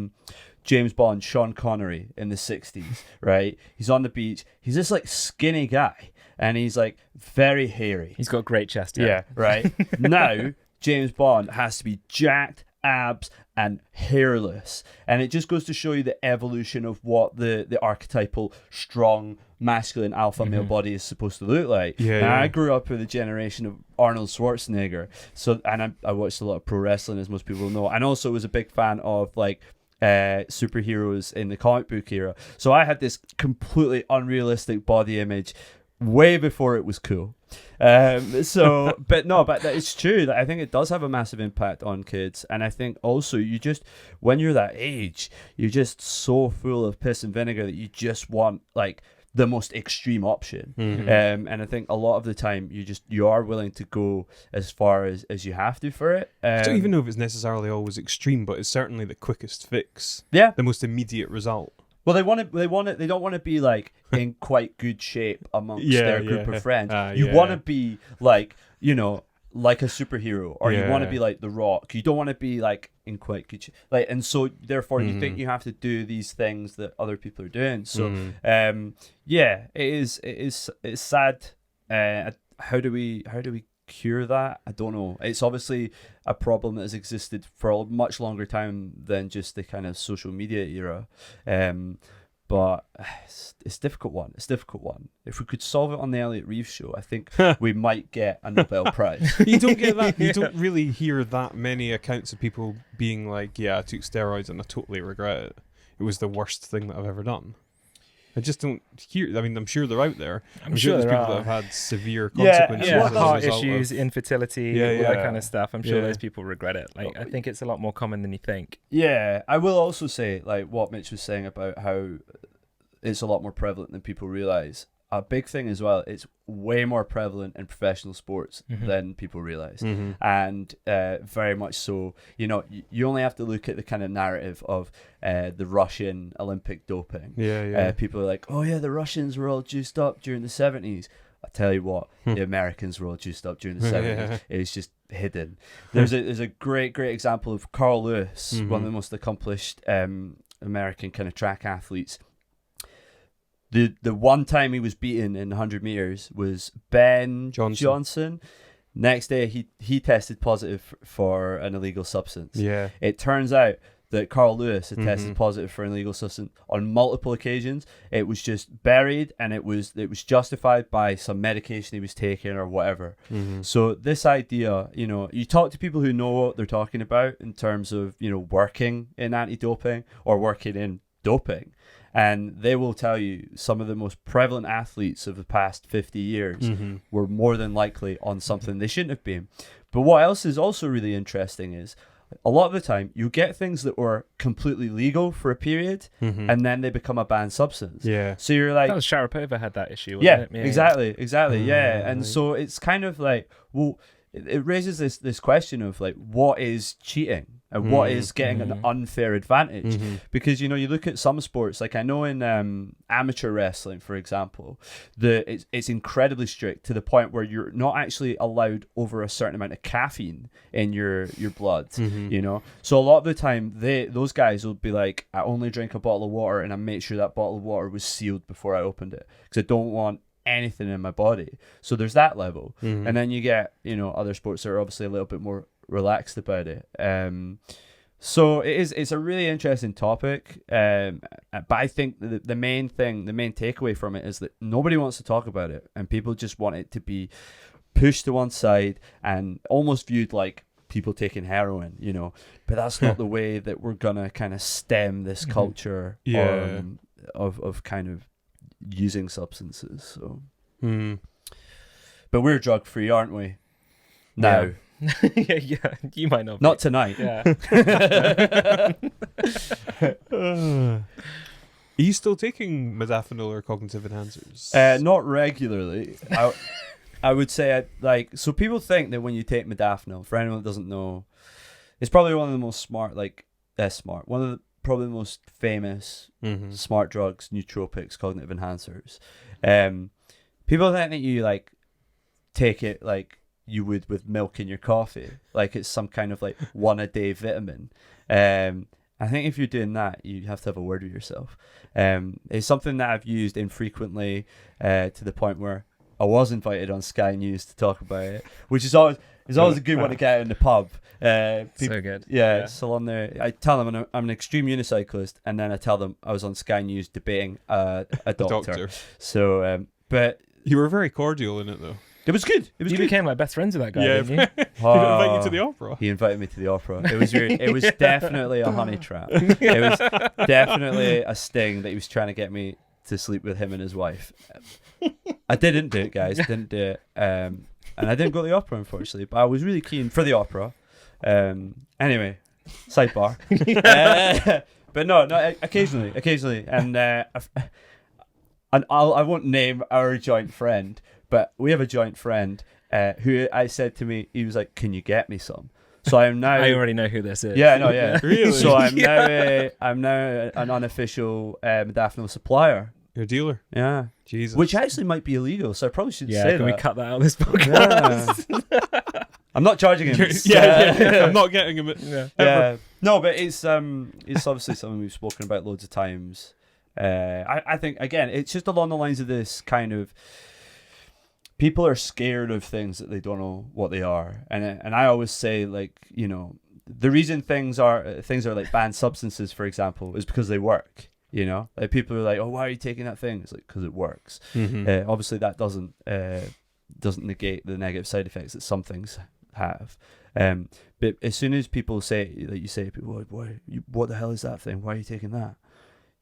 James Bond, Sean Connery in the 60s, right? He's on the beach. He's this like skinny guy and he's like very hairy. He's got great chest. Yeah, right. Now, James Bond has to be jacked abs and hairless. And it just goes to show you the evolution of what the archetypal strong masculine alpha male body is supposed to look like. I grew up with a generation of Arnold Schwarzenegger, so I watched a lot of pro wrestling, as most people know, and also was a big fan of like superheroes in the comic book era. So I had this completely unrealistic body image way before it was cool. But it's true that I think it does have a massive impact on kids. And I think also when you're that age, you're just so full of piss and vinegar that you just want like the most extreme option. And I think a lot of the time you are willing to go as far as you have to for it. I don't even know if it's necessarily always extreme, but it's certainly the quickest fix. Yeah. The most immediate result. Well, they don't want to be like in quite good shape amongst their group of friends. You want to be like, like a superhero, or you want to be like The Rock. You don't want to be like in quite good shape. Like, and so therefore you think you have to do these things that other people are doing. So, it's sad. How do we cure that? I don't know. It's obviously a problem that has existed for a much longer time than just the kind of social media era, but it's a difficult one. If we could solve it on the Elliot Reeves show, I think we might get a Nobel Prize. You don't get that. You don't really hear that many accounts of people being like, I took steroids and I totally regret it. It was the worst thing that I've ever done. I just don't hear. I mean, I'm sure they're out there. I'm sure there's people that have had severe consequences. Heart issues, infertility, all that kind of stuff. I'm sure those people regret it. Like, I think it's a lot more common than you think. Yeah, I will also say, like what Mitch was saying about how it's a lot more prevalent than people realize. A big thing as well, it's way more prevalent in professional sports than people realize. And very much so, you only have to look at the kind of narrative of the Russian Olympic doping. People are like, oh yeah, the Russians were all juiced up during the 70s. I tell you what, the Americans were all juiced up during the 70s. It's just hidden. There's a great example of Carl Lewis, one of the most accomplished American kind of track athletes. The one time he was beaten in 100 meters was Ben Johnson. Next day, he tested positive for an illegal substance. It turns out that Carl Lewis had tested positive for an illegal substance on multiple occasions. It was just buried, and it was justified by some medication he was taking or whatever. So this idea, you talk to people who know what they're talking about in terms of working in anti-doping or working in doping. And they will tell you some of the most prevalent athletes of the past 50 years were more than likely on something they shouldn't have been. But what else is also really interesting is a lot of the time you get things that were completely legal for a period and then they become a banned substance. So you're like... That was Sharapova had that issue, wasn't it? Exactly. And so it's kind of like, well, it raises this question of like, what is cheating? And what is getting an unfair advantage? Because, you look at some sports, like I know in amateur wrestling, for example, it's incredibly strict to the point where you're not actually allowed over a certain amount of caffeine in your blood, So a lot of the time, those guys will be like, I only drink a bottle of water and I make sure that bottle of water was sealed before I opened it because I don't want anything in my body. So there's that level. And then you get, other sports that are obviously a little bit more relaxed about it. So it's a really interesting topic, but I think the main takeaway from it is that nobody wants to talk about it, and people just want it to be pushed to one side and almost viewed like people taking heroin, but that's not the way that we're gonna kind of stem this culture of kind of using substances. So but we're drug free, aren't we now? You might not be. Not tonight. Are you still taking modafinil or cognitive enhancers? Not regularly. I would say so people think that when you take modafinil, for anyone that doesn't know, it's probably one of the most one of the probably the most famous smart drugs, nootropics, cognitive enhancers. People think that you like take it like you would with milk in your coffee, like it's some kind of like one a day vitamin. I think if you're doing that, you have to have a word with yourself. It's something that I've used infrequently to the point where I was invited on Sky News to talk about it, which is always a good one to get out in the pub. So good. Yeah, so on there, I tell them I'm an extreme unicyclist, and then I tell them I was on Sky News debating a doctor. So, but You were very cordial in it, though. it was good. It was You good. became like best friends with that guy, Yeah. didn't you? He didn't invite you to the opera. He invited me to the opera. It was weird. It was definitely a honey trap. It was definitely a sting that he was trying to get me to sleep with him and his wife. I didn't do it, guys. Didn't do it. And I didn't go to the opera, unfortunately. But I was really keen for the opera. Anyway, sidebar. But no, occasionally. And I won't name our joint friend, but we have a joint friend who I said to me, he was like, "Can you get me some?" So I am now. I already know who this is. Yeah, no, yeah. Really? So I'm now an unofficial modafinil supplier. Your dealer. Yeah, Jesus. which actually might be illegal. So I probably should Yeah, say can that. we cut that out of this podcast? Yeah. I'm not charging him. Yeah. I'm not getting him. Yeah. Yeah. No, but it's obviously something we've spoken about loads of times. I think again, it's just along the lines of this kind of people are scared of things that they don't know what they are, and I always say, like, you know, the reason things are like banned substances, for example, is because they work. You know, like people are like, "Oh, why are you taking that thing?" It's like because it works. Mm-hmm. Obviously, that doesn't negate the negative side effects that some things have. But as soon as people say, like you say, people, what the hell is that thing? Why are you taking that?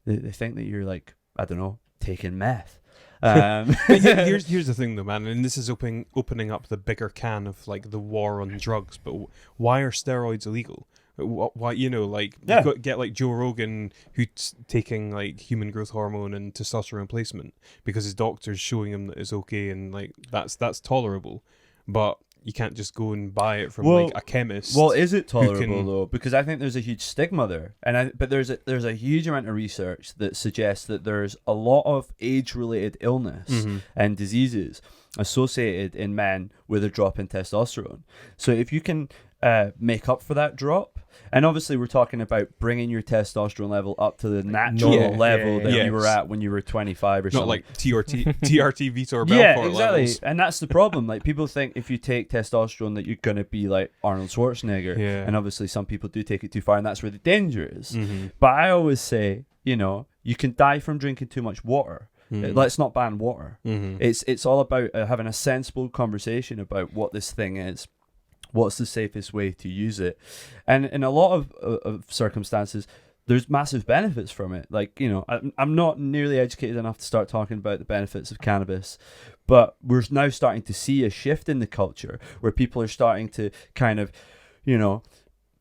They think that you're like, I don't know, taking meth. But here's the thing, though, man, and this is opening up the bigger can of like the war on drugs. But why are steroids illegal? Why, you know, like Yeah. you get like Joe Rogan who's taking like human growth hormone and testosterone replacement because his doctor's showing him that it's okay and like that's tolerable, but you can't just go and buy it from like a chemist. Well, is it tolerable can- though? Because I think there's a huge stigma there, but there's a huge amount of research that suggests that there's a lot of age-related illness Mhm. and diseases associated in men with a drop in testosterone. So if you can make up for that drop, and obviously we're talking about bringing your testosterone level up to the natural Yeah. level that Yeah. you were at when you were 25 or not something. like TRT Vitor Belfort Yeah, exactly. levels. And that's the problem. Like, people think if you take testosterone that you're going to be like Arnold Schwarzenegger. Yeah. And obviously some people do take it too far, and that's where the danger is. Mhm. But I always say, you know, you can die from drinking too much water. Mhm. Let's not ban water. Mhm. It's all about having a sensible conversation about what this thing is. What's the safest way to use it? And in a lot of circumstances, there's massive benefits from it. Like, you know, I'm not nearly educated enough to start talking about the benefits of cannabis, but we're now starting to see a shift in the culture where people are starting to kind of, you know,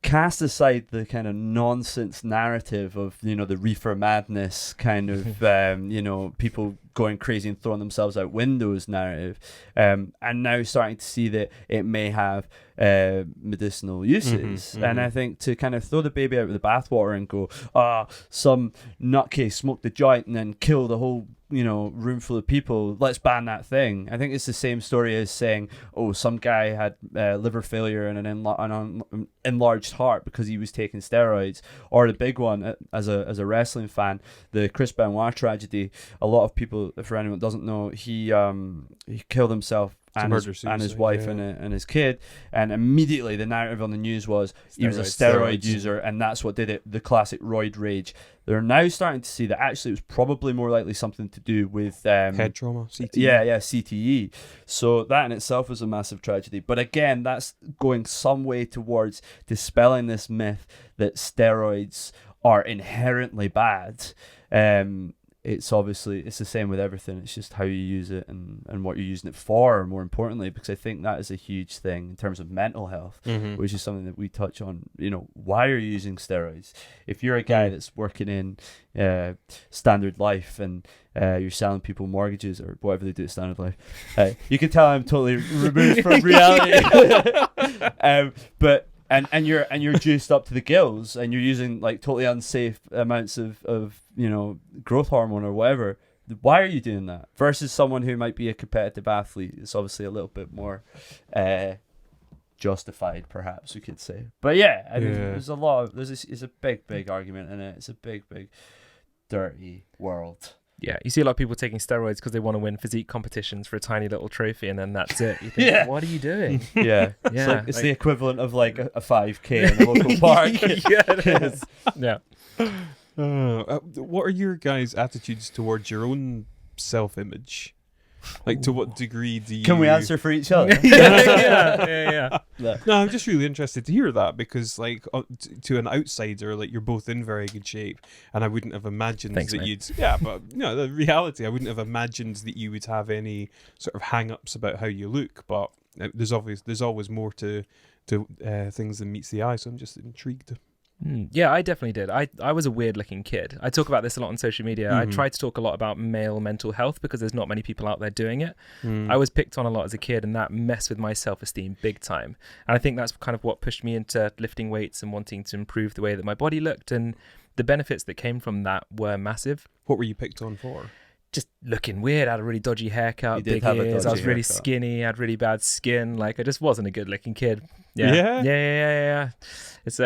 cast aside the kind of nonsense narrative of, you know, the reefer madness kind of, you know, people going crazy and throwing themselves out windows narrative, and now starting to see that it may have medicinal uses. Mhm, And mhm. I think to kind of throw the baby out with the bathwater and go, some nutcase smoked the joint and then kill the whole, you know, room full of people, let's ban that thing. I think it's the same story as saying, oh, some guy had liver failure and an enlarged heart because he was taking steroids. Or the big one, as a wrestling fan, the Chris Benoit tragedy. A lot of people, for anyone that doesn't know, he killed himself It's a and murder his suicide, wife yeah. and his kid, and immediately the narrative on the news was he was a steroid Steroids. user, and that's what did it. The classic roid rage. They're now starting to see that actually it was probably more likely something to do with Head trauma, CTE. Yeah, CTE. So that in itself was a massive tragedy. But again, that's going some way towards dispelling this myth that steroids are inherently bad. It's the same with everything. It's just how you use it and what you're using it for, more importantly, because I think that is a huge thing in terms of mental health, Mhm. which is something that we touch on. You know, why are you using steroids? If you're a guy that's working in Standard Life and you're selling people mortgages or whatever they do at Standard Life, you can tell I'm totally removed from reality. But and you're juiced up to the gills and you're using like totally unsafe amounts of you know, growth hormone or whatever. Why are you doing that? Versus someone who might be a competitive athlete. It's obviously a little bit more justified, perhaps we could say. But yeah, I mean, Yeah. there's a lot of it's a big argument in it. It's a big dirty world. Yeah, you see a lot of people taking steroids because they want to win physique competitions for a tiny little trophy, and then that's it. You think, Yeah. what are you doing? Yeah. Yeah, It's like- the equivalent of like a 5K in a local park. Yeah, it is. Yeah. What are your guys' attitudes towards your own self-image? Like, to what degree do you... Can we answer for each other? yeah. No. No, I'm just really interested to hear that, because, like, to an outsider, like, you're both in very good shape, and I wouldn't have imagined Thanks, that mate. you'd... Yeah, but, no, the reality, I wouldn't have imagined that you would have any sort of hang-ups about how you look, but there's always more to things than meets the eye, so I'm just intrigued. Yeah, I definitely did. I was a weird looking kid. I talk about this a lot on social media. I try to talk a lot about male mental health because there's not many people out there doing it. I was picked on a lot as a kid, and that messed with my self-esteem big time. And I think that's kind of what pushed me into lifting weights and wanting to improve the way that my body looked. And the benefits that came from that were massive. What were you picked on for? Just looking weird. I had a really dodgy haircut, You did big have a ears. I was dodgy really haircut. skinny. I had really bad skin. Like, I just wasn't a good looking kid. Yeah? Yeah. It's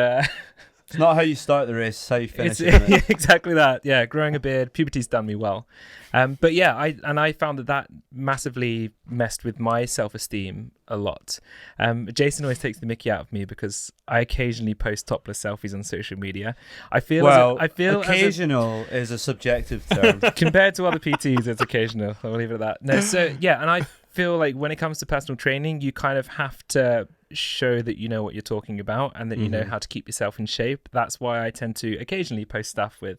It's not how you start the race, it's how you finish It's it. exactly that. Yeah, growing a beard, puberty's done me well. But yeah, I found that massively messed with my self-esteem a lot. Jason always takes the mickey out of me because I occasionally post topless selfies on social media. I feel occasional is a subjective term. compared to other PTs, it's occasional. I'll leave it at that. No, so yeah, and I feel like when it comes to personal training, you kind of have to show that you know what you're talking about and that you know how to keep yourself in shape. That's why I tend to occasionally post stuff with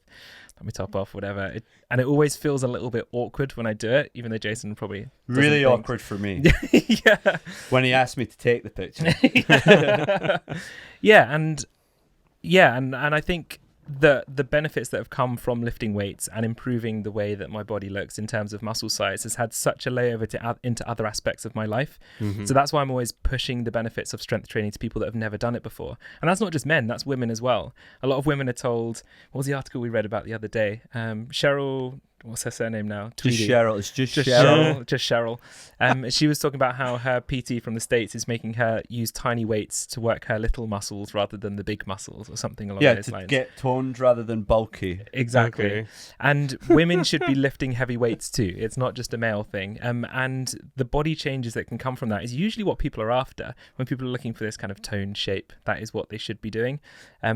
let me top off, whatever. And it always feels a little bit awkward when I do it, even though Jason probably doesn't Really think. awkward for me Yeah. when he asked me to take the picture. and I think the benefits that have come from lifting weights and improving the way that my body looks in terms of muscle size has had such a layover into other aspects of my life. So that's why I'm always pushing the benefits of strength training to people that have never done it before. And that's not just men, that's women as well. A lot of women are told, what was the article we read about the other day? Cheryl, what's her surname now? Just Tweedy. Cheryl. It's just Just Cheryl. Cheryl. She was talking about how her PT from the States is making her use tiny weights to work her little muscles rather than the big muscles or something along Yeah, those to lines. get toned rather than bulky. Exactly. Okay. And women should be lifting heavy weights too. It's not just a male thing. And the body changes that can come from that is usually what people are after. When people are looking for this kind of toned shape, that is what they should be doing.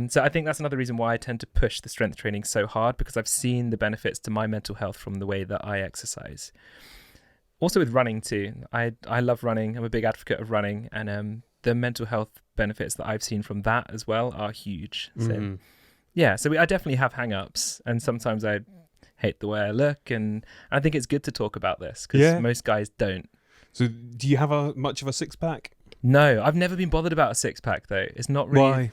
So I think that's another reason why I tend to push the strength training so hard, because I've seen the benefits to my mental health from the way that I exercise. Also with running too. I love running. I'm a big advocate of running, and the mental health benefits that I've seen from that as well are huge. So yeah, so I definitely have hang-ups, and sometimes I hate the way I look, and I think it's good to talk about this because most guys don't. So do you have much of a six-pack? No, I've never been bothered about a six-pack though. It's not really. Why?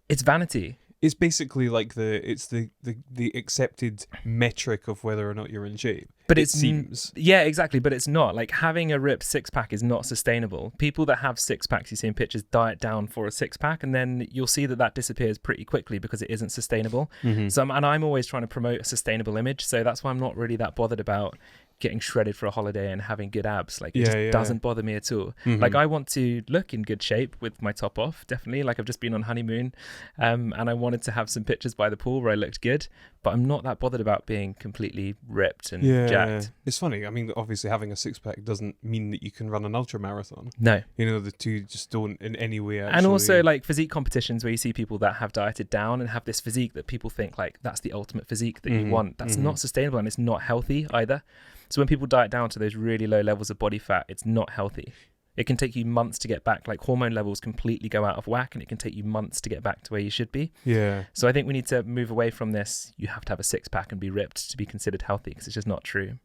It's vanity. It's basically like the accepted metric of whether or not you're in shape. But it it seems. Yeah, exactly. But it's not. Like, having a ripped six-pack is not sustainable. People that have six-packs, you see in pictures, diet down for a six-pack, and then you'll see that disappears pretty quickly because it isn't sustainable. So I'm always trying to promote a sustainable image, so that's why I'm not really that bothered about getting shredded for a holiday and having good abs. Like, it just doesn't bother me at all. Like, I want to look in good shape with my top off, definitely. Like, I've just been on honeymoon, and I wanted to have some pictures by the pool where I looked good, but I'm not that bothered about being completely ripped and jacked. It's funny. I mean, obviously having a six-pack doesn't mean that you can run an ultra marathon. No. You know, the two just don't in any way actually... And also, like, physique competitions where you see people that have dieted down and have this physique that people think, like, that's the ultimate physique that you want. That's not sustainable, and it's not healthy either. So when people diet down to those really low levels of body fat, it's not healthy. It can take you months to get back. Like, hormone levels completely go out of whack, and it can take you months to get back to where you should be. Yeah. So I think we need to move away from this. You have to have a six-pack and be ripped to be considered healthy, because it's just not true.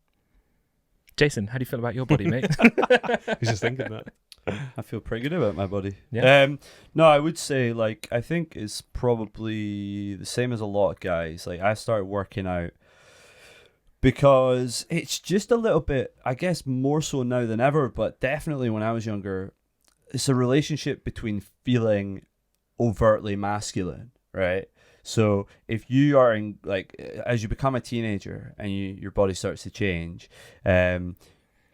Jason, how do you feel about your body, mate? He's just thinking that. I feel pretty good about my body. Yeah. No, I would say, like, I think it's probably the same as a lot of guys. Like, I started working out because it's just a little bit, I guess more so now than ever, but definitely when I was younger, it's a relationship between feeling overtly masculine, right? So if you are in, like, as you become a teenager and your body starts to change, and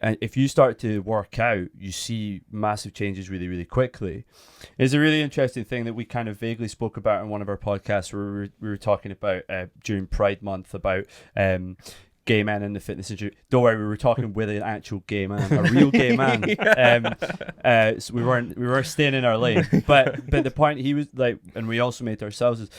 if you start to work out, you see massive changes really, really quickly. It's a really interesting thing that we kind of vaguely spoke about in one of our podcasts where we were talking about during Pride Month about gay men in the fitness industry. Don't worry, we were talking with an actual gay man, a real gay man. So we were staying in our lane. But the point he was like, and we also made to ourselves, is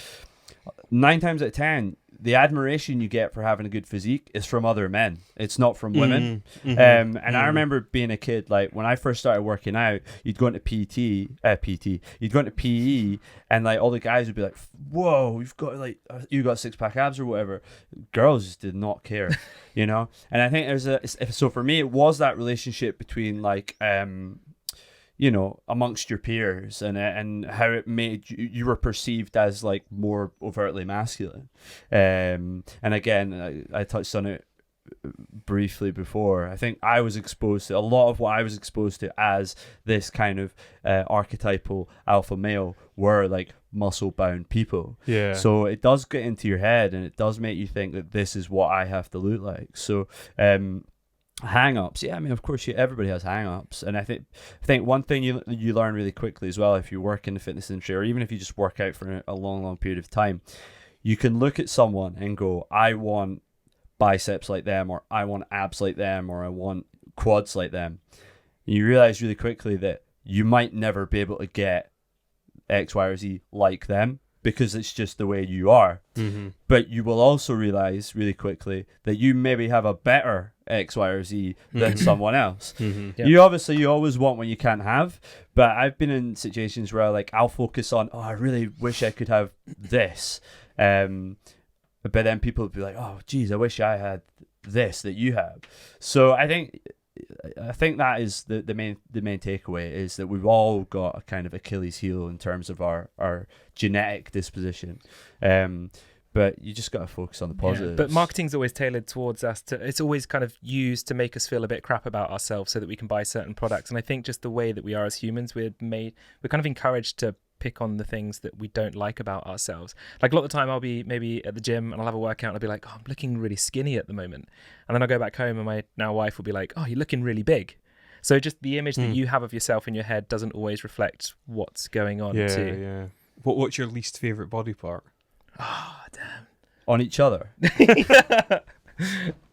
9 times out of 10, the admiration you get for having a good physique is from other men. It's not from women. And I remember being a kid, like when I first started working out, you'd go into you'd go into PE, and like all the guys would be like, "Whoa, you got 6-pack abs or whatever." Girls just did not care, you know. And I think so for me, it was that relationship between like you know, amongst your peers, and how it made you were perceived as like more overtly masculine. And again, I touched on it briefly before. I think I was exposed to a lot of what I was exposed to as this kind of archetypal alpha male were like muscle bound people. Yeah. So it does get into your head, and it does make you think that this is what I have to look like. So hang-ups, yeah, I mean, of course, everybody has hang-ups, and I think one thing you learn really quickly as well, if you work in the fitness industry, or even if you just work out for a long period of time, you can look at someone and go, I want biceps like them, or I want abs like them, or I want quads like them. And you realize really quickly that you might never be able to get X, Y, or Z like them, because it's just the way you are. But you will also realize really quickly that you maybe have a better X, Y, or Z than someone else. Yep. You always want what you can't have, but I've been in situations where like I'll focus on, I really wish I could have this, but then people would be like, oh geez, I wish I had this that you have. So I think that is the main takeaway, is that we've all got a kind of Achilles heel in terms of our genetic disposition. But you just got to focus on the positives. Yeah, but marketing's always tailored towards us. It's always kind of used to make us feel a bit crap about ourselves so that we can buy certain products. And I think just the way that we are as humans, we're kind of encouraged to pick on the things that we don't like about ourselves. Like a lot of the time I'll be maybe at the gym and I'll have a workout and I'll be like, oh, I'm looking really skinny at the moment. And then I'll go back home and my now wife will be like, oh, you're looking really big. So just the image that you have of yourself in your head doesn't always reflect what's going on too. Yeah. What's your least favourite body part? Oh, damn. On each other.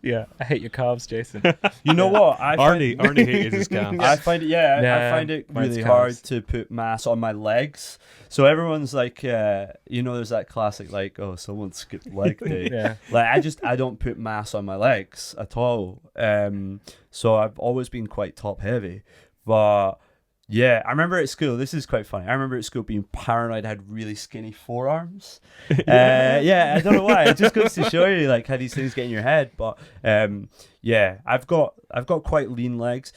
Yeah, I hate your calves, Jason. You know what? Arnie hated his calves. I find it, I find it mine's really calves. hard to put mass on my legs. So everyone's like, you know, there's that classic like, oh, someone skipped leg day. Yeah. Like I don't put mass on my legs at all. So I've always been quite top heavy, but. Yeah, I remember at school, this is quite funny. I remember at school being paranoid I had really skinny forearms. Yeah, I don't know why. It just goes to show you like how these things get in your head. But yeah, I've got quite lean legs,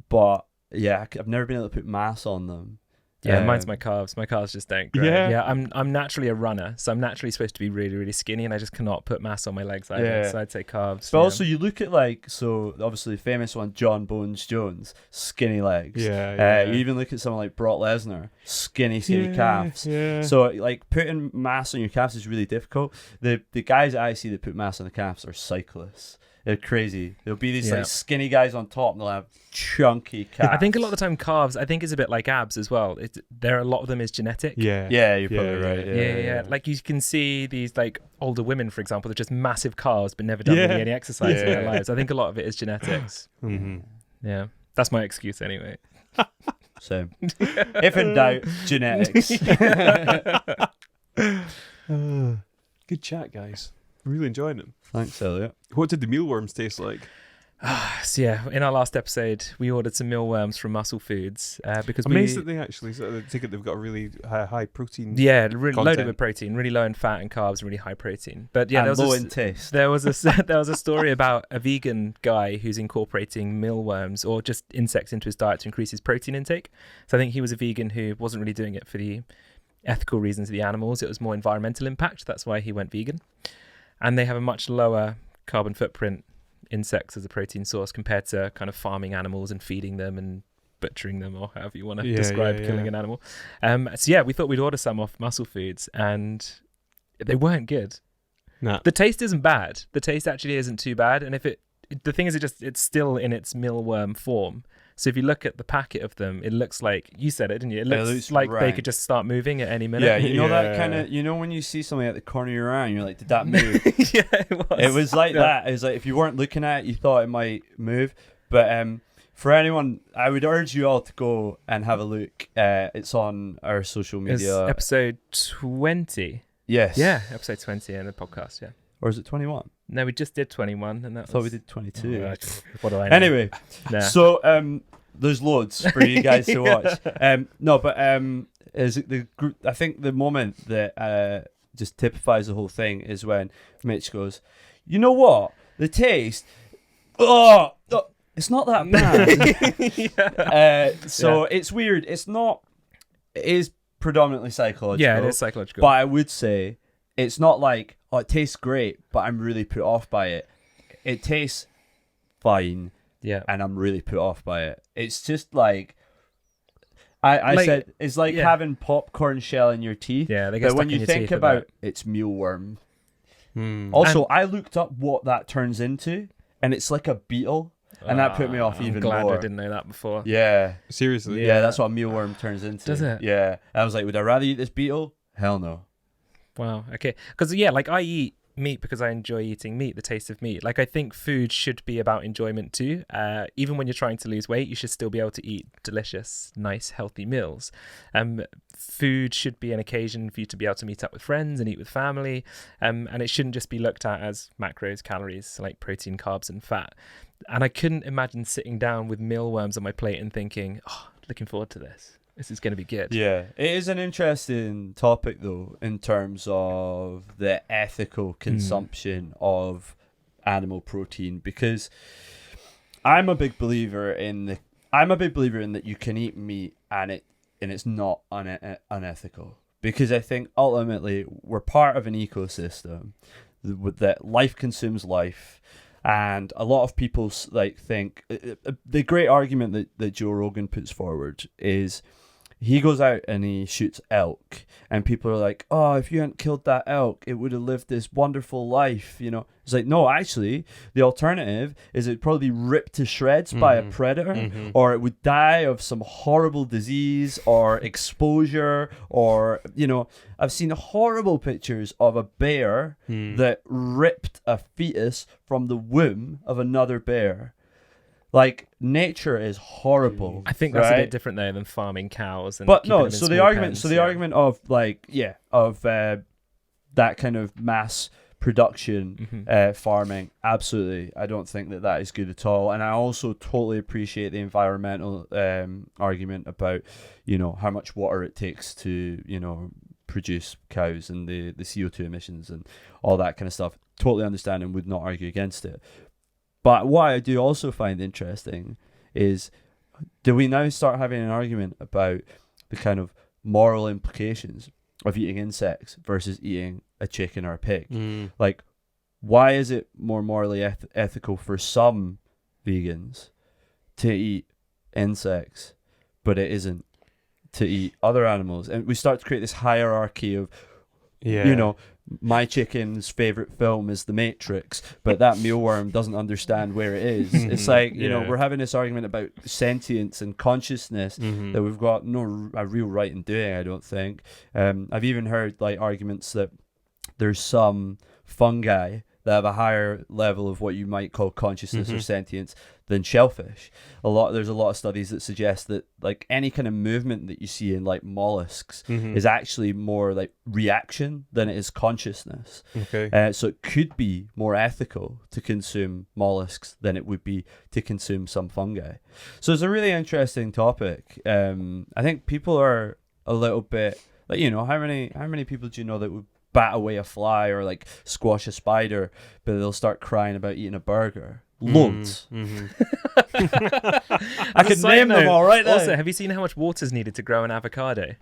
but yeah, I've never been able to put mass on them. Yeah, mine's my calves. My calves just don't grow. Yeah. Yeah, I'm naturally a runner, so I'm naturally supposed to be really, really skinny, and I just cannot put mass on my legs either. Yeah. So I'd say calves. But yeah. also you look at like, so obviously the famous one, John Bones Jones, skinny legs. Yeah. You even look at someone like Brock Lesnar, skinny calves. Yeah. So like putting mass on your calves is really difficult. The guys that I see that put mass on the calves are cyclists. They're crazy. There'll be these like skinny guys on top, and they'll have chunky calves. I think a lot of the time calves, I think, is a bit like abs as well. A lot of them is genetic. Yeah. Yeah, you're probably right. Yeah. Like you can see these like older women, for example, they're just massive calves but never done really any exercise in their lives. I think a lot of it is genetics. Yeah, that's my excuse anyway. So, if in doubt, genetics. Good chat, guys. Really enjoying it. Thanks, Elliot. What did the mealworms taste like? So yeah, in our last episode, we ordered some mealworms from Muscle Foods because Amazed that they actually take it. They've got a really high protein. Yeah, really content. loaded with protein, really low in fat and carbs, really high protein. But yeah, and low in taste. There was a story about a vegan guy who's incorporating mealworms or just insects into his diet to increase his protein intake. So I think he was a vegan who wasn't really doing it for the ethical reasons of the animals. It was more environmental impact. That's why he went vegan. And they have a much lower carbon footprint, insects as a protein source, compared to kind of farming animals and feeding them and butchering them, or however you want to describe killing an animal. So yeah, we thought we'd order some off Muscle Foods, and they weren't good. Nah. The taste isn't bad. The taste actually isn't too bad. And the thing is, it's still in its mealworm form. So if you look at the packet of them, it looks like, you said it, didn't you? It looks looks like they rank. could just start moving at any minute. Yeah, you know that Yeah. kind of, you know when you see something at the corner of your eye and you're like, did that move? Yeah, it was. It was like Yeah. that. It was like if you weren't looking at it, you thought it might move. But for anyone, I would urge you all to go and have a look. It's on our social It's media. episode 20. Yes. Yeah, episode 20 in the podcast, yeah. Or is it 21? No, we just did 21, and I that thought we was... did 22. What do I know? Anyway, Nah. so there's loads for you guys to watch. No, but is it the group? I think the moment that just typifies the whole thing is when Mitch goes, "You know what? The taste, it's not that bad." So it's weird. It's not. It is predominantly psychological. Yeah, it is psychological. But I would say it's not like, oh, it tastes great, but I'm really put off by it. It tastes fine, yeah. and I'm really put off by it. It's just like I Like, said, it's like yeah. having popcorn shell in your teeth. Yeah, they get But when stuck in you your think teeth a about bit. it's mealworm. Hmm. Also, I looked up what that turns into, and it's like a beetle, and that put me off I'm even glad more. I didn't know that before. Yeah. Seriously. Yeah, that's what a mealworm turns into. Does it? Yeah. I was like, would I rather eat this beetle? Hell no. Wow. Okay. Because like I eat meat because I enjoy eating meat, the taste of meat. Like I think food should be about enjoyment too. Even when you're trying to lose weight, you should still be able to eat delicious, nice, healthy meals. Food should be an occasion for you to be able to meet up with friends and eat with family. And it shouldn't just be looked at as macros, calories, like protein, carbs, and fat. And I couldn't imagine sitting down with mealworms on my plate and thinking, oh, looking forward to this. This is going to be good. Yeah, it is an interesting topic though, in terms of the ethical consumption of animal protein, because I'm a big believer in that you can eat meat and it's not unethical, because I think ultimately we're part of an ecosystem that life consumes life. And a lot of people think the great argument that Joe Rogan puts forward is he goes out and he shoots elk, and people are like, oh, if you hadn't killed that elk, it would have lived this wonderful life, you know. It's like, no, actually, the alternative is it'd probably be ripped to shreds by a predator, or it would die of some horrible disease or exposure, or, you know, I've seen horrible pictures of a bear that ripped a fetus from the womb of another bear. Like, nature is horrible. I think that's a right? bit different though than farming cows. And But keeping no, them in so the small argument, pens, so the argument of that kind of mass production farming, absolutely, I don't think that is good at all. And I also totally appreciate the environmental argument about, you know, how much water it takes to, you know, produce cows and the CO2 emissions and all that kind of stuff. Totally understand and would not argue against it. But what I do also find interesting is, do we now start having an argument about the kind of moral implications of eating insects versus eating a chicken or a pig? Like, why is it more morally ethical for some vegans to eat insects, but it isn't to eat other animals? And we start to create this hierarchy of, you know, my chicken's favorite film is The Matrix, but that mealworm doesn't understand where it is. It's like, you know, we're having this argument about sentience and consciousness that we've got a real right in doing, I don't think. I've even heard like arguments that there's some fungi that have a higher level of what you might call consciousness or sentience than shellfish. There's a lot of studies that suggest that like any kind of movement that you see in like mollusks is actually more like reaction than it is consciousness. Okay. So it could be more ethical to consume mollusks than it would be to consume some fungi. So it's a really interesting topic. I think people are a little bit like, you know, how many people do you know that would bat away a fly or like squash a spider, but they'll start crying about eating a burger? Loads. I can name them all right now. Also, have you seen how much water's needed to grow an avocado?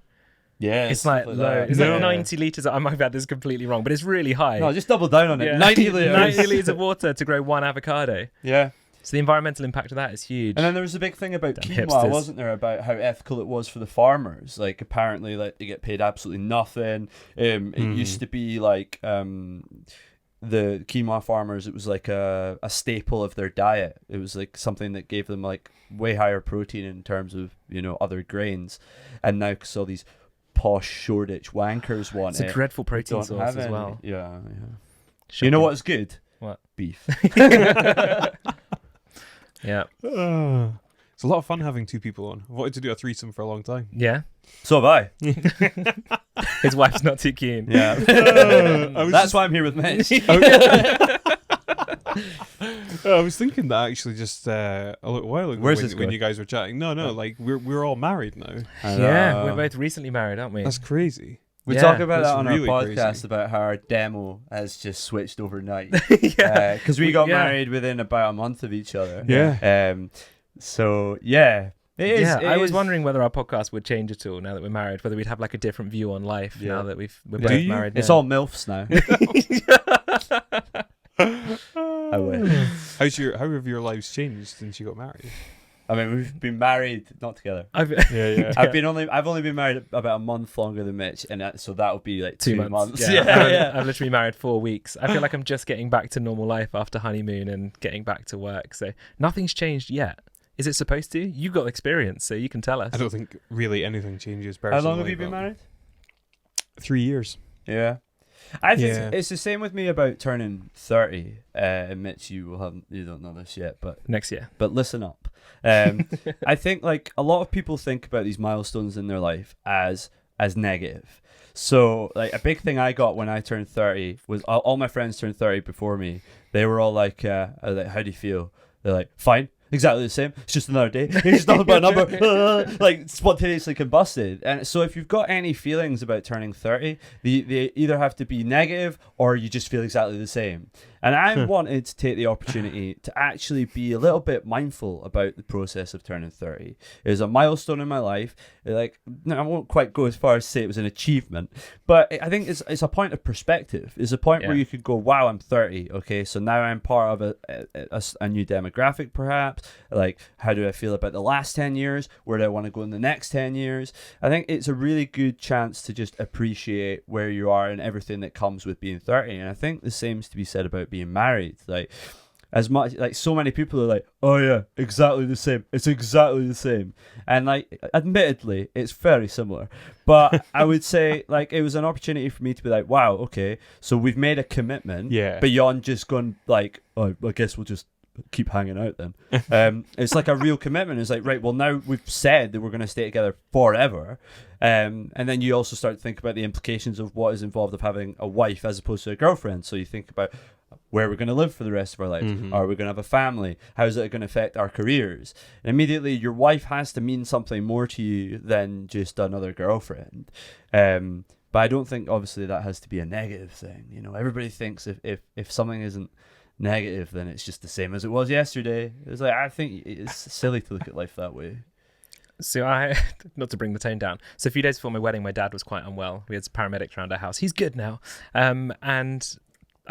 Yeah, It's like low. It's like 90 litres. I might have had this completely wrong, but it's really high. No, just double down on it. Yeah. 90 litres. 90 litres of water to grow one avocado. Yeah. So the environmental impact of that is huge. And then there was a big thing about Damn quinoa, hipsters. wasn't there, about how ethical it was for the farmers? Like, apparently, like, they get paid absolutely nothing. It used to be like the quinoa farmers, it was like a staple of their diet. It was like something that gave them like way higher protein in terms of, you know, other grains. And now, because all these posh Shoreditch wankers want It's a dreadful they protein don't source have as any. well. Yeah. You know what's good? What? Beef. Yeah. It's a lot of fun having two people on. I've wanted to do a threesome for a long time. Yeah. So have I. His wife's not too keen. Yeah. That's That's why I'm here with Mitch. I was thinking that actually just a little while ago Where's this when going? you guys were chatting. No, like we're all married now. Yeah, we're both recently married, aren't we? That's crazy. We Yeah, talk about that's that on really our podcast crazy. about how our demo has just switched overnight. Yeah. Because we got Yeah. married within about a month of each other. Yeah. So yeah, it is. Yeah, it I was is- wondering whether our podcast would change at all now that we're married, whether we'd have like a different view on life Yeah. now that we're Do both you? married. It's now. all MILFs now. I wish. How have your lives changed since you got married? I mean, we've been married, not together. Yeah. I've only been married about a month longer than Mitch, and so that'll be like 2 months. Yeah, I've literally married 4 weeks. I feel like I'm just getting back to normal life after honeymoon and getting back to work. So nothing's changed yet. Is it supposed to? You've got experience, so you can tell us. I don't think really anything changes How personally. long have you been but married? 3 years. Yeah. I think Yeah. it's the same with me about turning 30. Mitch, you don't know this yet, but Next year. listen up. I think like a lot of people think about these milestones in their life as negative. So like a big thing I got when I turned 30 was all my friends turned 30 before me. They were all like, how do you feel? They're like, fine. Exactly the same. It's just another day. It's just nothing but a number. Like spontaneously combusted. And so if you've got any feelings about turning 30, they either have to be negative or you just feel exactly the same. And I wanted to take the opportunity to actually be a little bit mindful about the process of turning 30. It was a milestone in my life. Like, no, I won't quite go as far as say it was an achievement, but I think it's a point of perspective. It's a point where you could go, wow, I'm 30. Okay, so now I'm part of a new demographic, perhaps. Like, how do I feel about the last 10 years? Where do I want to go in the next 10 years? I think it's a really good chance to just appreciate where you are and everything that comes with being 30. And I think the same is to be said about being married. Like, as much like so many people are like, oh yeah, exactly the same. It's exactly the same. And like, admittedly, it's very similar. But I would say like it was an opportunity for me to be like, wow, okay, so we've made a commitment beyond just going like, oh, I guess we'll just keep hanging out then. It's like a real commitment. It's like, right, well now we've said that we're going to stay together forever. And then you also start to think about the implications of what is involved of having a wife as opposed to a girlfriend. So you think about where we're going to live for the rest of our lives. Mm-hmm. Are we going to have a family? How is it going to affect our careers? And immediately your wife has to mean something more to you than just another girlfriend. But I don't think obviously that has to be a negative thing. You know, everybody thinks if something isn't negative, then it's just the same as it was yesterday. It's like, I think it's silly to look at life that way. So not to bring the tone down. So a few days before my wedding, my dad was quite unwell. We had paramedics around our house. He's good now. And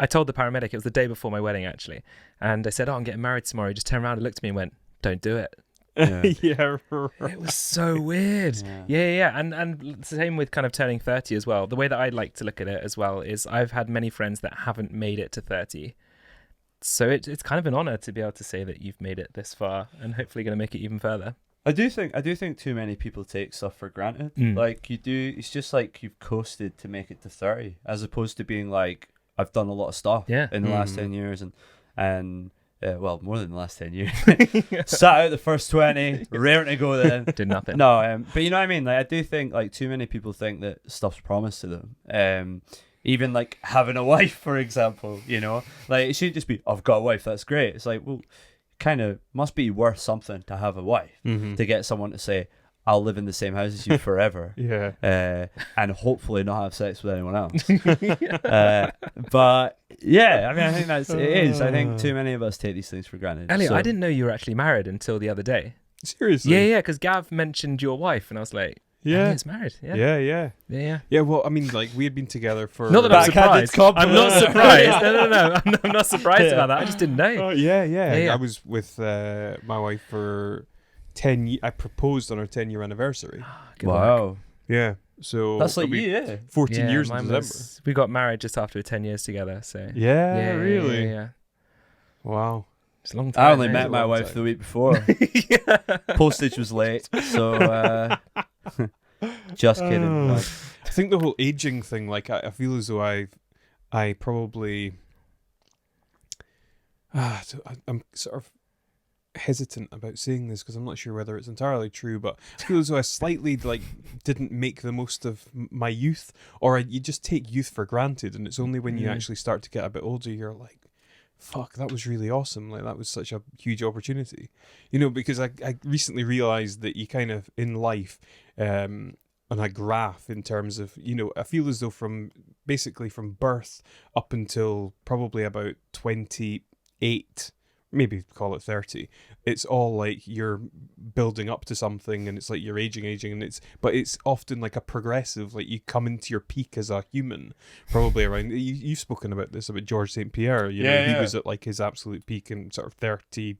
I told the paramedic, it was the day before my wedding actually. And I said, oh, I'm getting married tomorrow. He just turned around and looked at me and went, don't do it. Yeah, right. It was so weird. Yeah. And same with kind of turning 30 as well. The way that I like to look at it as well is I've had many friends that haven't made it to 30. So it's kind of an honor to be able to say that you've made it this far and hopefully going to make it even further. I do think too many people take stuff for granted. Like you do, it's just like you've coasted to make it to 30, as opposed to being like, I've done a lot of stuff in the last 10 years and well, more than the last 10 years. Sat out the first 20, raring to go then. Did nothing. No, but you know what I mean? Like I do think like too many people think that stuff's promised to them. Even like having a wife, for example, you know, like it should just be, I've got a wife, that's great. It's like, well, kind of must be worth something to have a wife, to get someone to say, I'll live in the same house as you forever. And hopefully not have sex with anyone else. But yeah, I mean, I think it is. I think too many of us take these things for granted. Elliot, I didn't know you were actually married until the other day. Seriously? Yeah, because Gav mentioned your wife and I was like, Yeah. Elliot's married. Yeah. Yeah, well, I mean, like, we had been together for... Not that I'm Backhanded surprised. I'm not compliment. surprised. No. I'm not surprised about that. I just didn't know. Oh, yeah. Yeah. I was with my wife for 10 years. I proposed on our 10-year anniversary. Good work. Wow. Yeah. So That's like it'll be you, yeah. 14 Yeah, years in mine December. we got married just after 10 years together. So Yeah, really. yeah. Wow. It's a long time. I only eh? met my long wife time. the week before. Postage was late, so just kidding. Oh. lad. I think the whole aging thing, like I feel as though I probably I'm sort of hesitant about saying this because I'm not sure whether it's entirely true, but I feel as though I slightly like didn't make the most of my youth, or you just take youth for granted, and it's only when you actually start to get a bit older you're like, fuck, that was really awesome, like that was such a huge opportunity, because I recently realized that you kind of in life on a graph in terms of, I feel as though from birth up until probably about 28, maybe call it 30, it's all like you're building up to something, and it's like you're aging, and but it's often like a progressive, like you come into your peak as a human probably around, you've spoken about this about George St. Pierre, he was at like his absolute peak in sort of 32,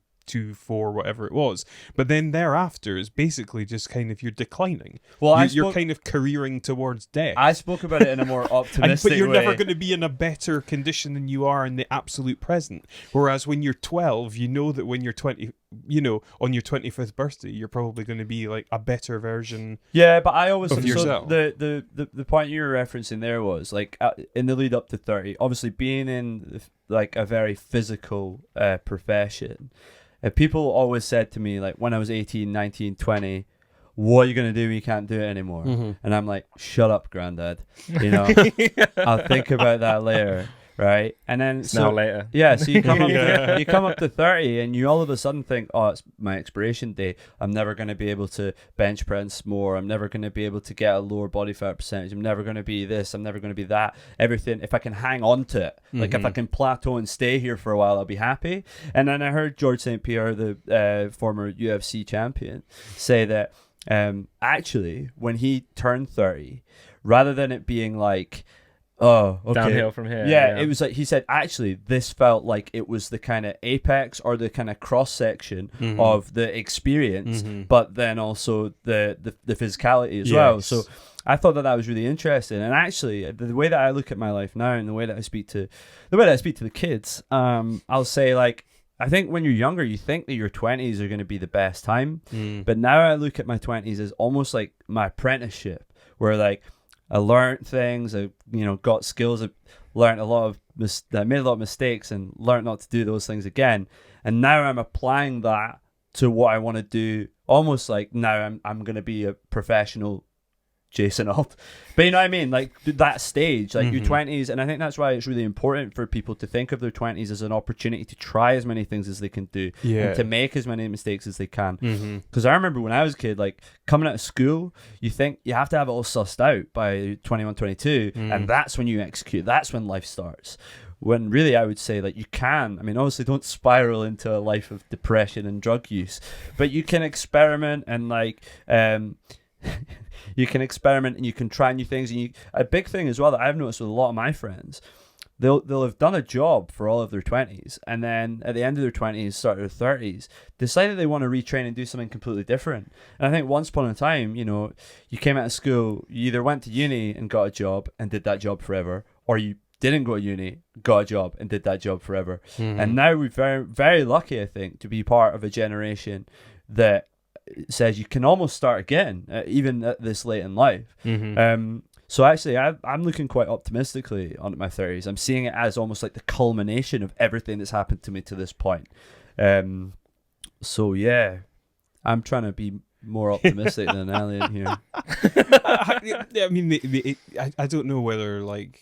4, whatever it was, but then thereafter is basically just kind of you're declining. Well, you're kind of careering towards death. I spoke about it in a more optimistic But you're way. never going to be in a better condition than you are in the absolute present. Whereas when you're 12, you know that when you're 20, on your 25th birthday, you're probably going to be like a better version. Yeah, but I always of yourself. So the point you were referencing there was like in the lead up to 30, obviously being in like a very physical profession. People always said to me, like when I was 18, 19, 20, what are you going to do when you can't do it anymore? Mm-hmm. And I'm like, shut up, granddad. I'll think about that later. Right. And then Now later. Yeah, so you come up Yeah. you come up to 30 and you all of a sudden think, oh, it's my expiration day. I'm never going to be able to bench press more. I'm never going to be able to get a lower body fat percentage. I'm never going to be this. I'm never going to be that. Everything, if I can hang on to it, like if I can plateau and stay here for a while, I'll be happy. And then I heard George St. Pierre, the former UFC champion, say that actually when he turned 30, rather than it being like, oh, okay, Downhill from here. yeah, it was like he said, actually, this felt like it was the kind of apex or the kind of cross section of the experience, but then also the physicality as well. So I thought that was really interesting. And actually, the way that I look at my life now and the way that I speak to the kids, I'll say like, I think when you're younger, you think that your 20s are going to be the best time. But now I look at my 20s as almost like my apprenticeship, where like I learned things, I got skills, I learned a lot of I made a lot of mistakes and learned not to do those things again. And now I'm applying that to what I want to do. Almost like now I'm going to be a professional Jason Alt. But you know what I mean? Like that stage, like your 20s. And I think that's why it's really important for people to think of their 20s as an opportunity to try as many things as they can do and to make as many mistakes as they can. Because I remember when I was a kid, like coming out of school, you think you have to have it all sussed out by 21, 22. And that's when you execute. That's when life starts. When really I would say like you can, I mean, obviously don't spiral into a life of depression and drug use, but you can experiment and like, you can experiment and you can try new things. And a big thing as well that I've noticed with a lot of my friends, they'll have done a job for all of their 20s, and then at the end of their 20s, start of their 30s, decide that they want to retrain and do something completely different. And I think once upon a time, you came out of school, you either went to uni and got a job and did that job forever, or you didn't go to uni, got a job and did that job forever. And now we're very, very lucky, I think, to be part of a generation that says you can almost start again, even at this late in life. So actually, I'm looking quite optimistically on my 30s. I'm seeing it as almost like the culmination of everything that's happened to me to this point. So yeah, I'm trying to be more optimistic than Elliot here. I mean, I don't know whether like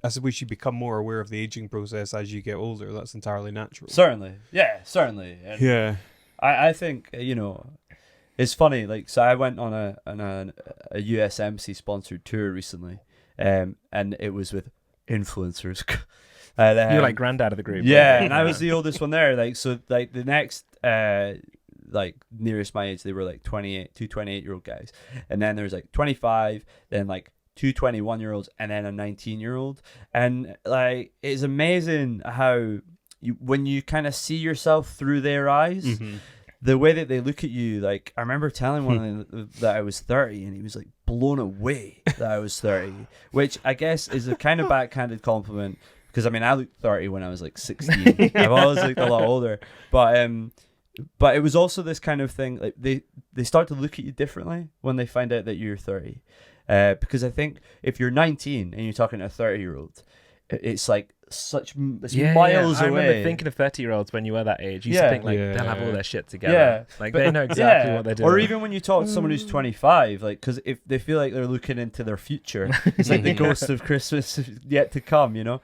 I suppose you become more aware of the aging process as you get older. That's entirely natural. Certainly, certainly. And yeah. I think it's funny. Like, so I went on a USMC sponsored tour recently, and it was with influencers. And, you're like granddad of the group. Yeah, and I was the oldest one there. Like, so like the next like nearest my age, they were like 28, two 28-year-old guys, and then there's like 25, then like two 21-year-olds, and then a 19-year-old, and like it's amazing how when you kind of see yourself through their eyes, the way that they look at you. Like I remember telling one of them that I was 30, and he was like blown away that I was 30, which I guess is a kind of backhanded compliment because I mean I looked 30 when I was like 16. I've always looked a lot older, but it was also this kind of thing, like they start to look at you differently when they find out that you're 30, because I think if you're 19 and you're talking to a 30-year-old, it's like it's miles I away. remember thinking of 30-year-olds when you were that age. You used to think like they'll have all their shit together. Yeah. Like they know exactly what they're doing. Or even when you talk to someone who's 25, like, because if they feel like they're looking into their future, it's like the ghost of Christmas yet to come, you know?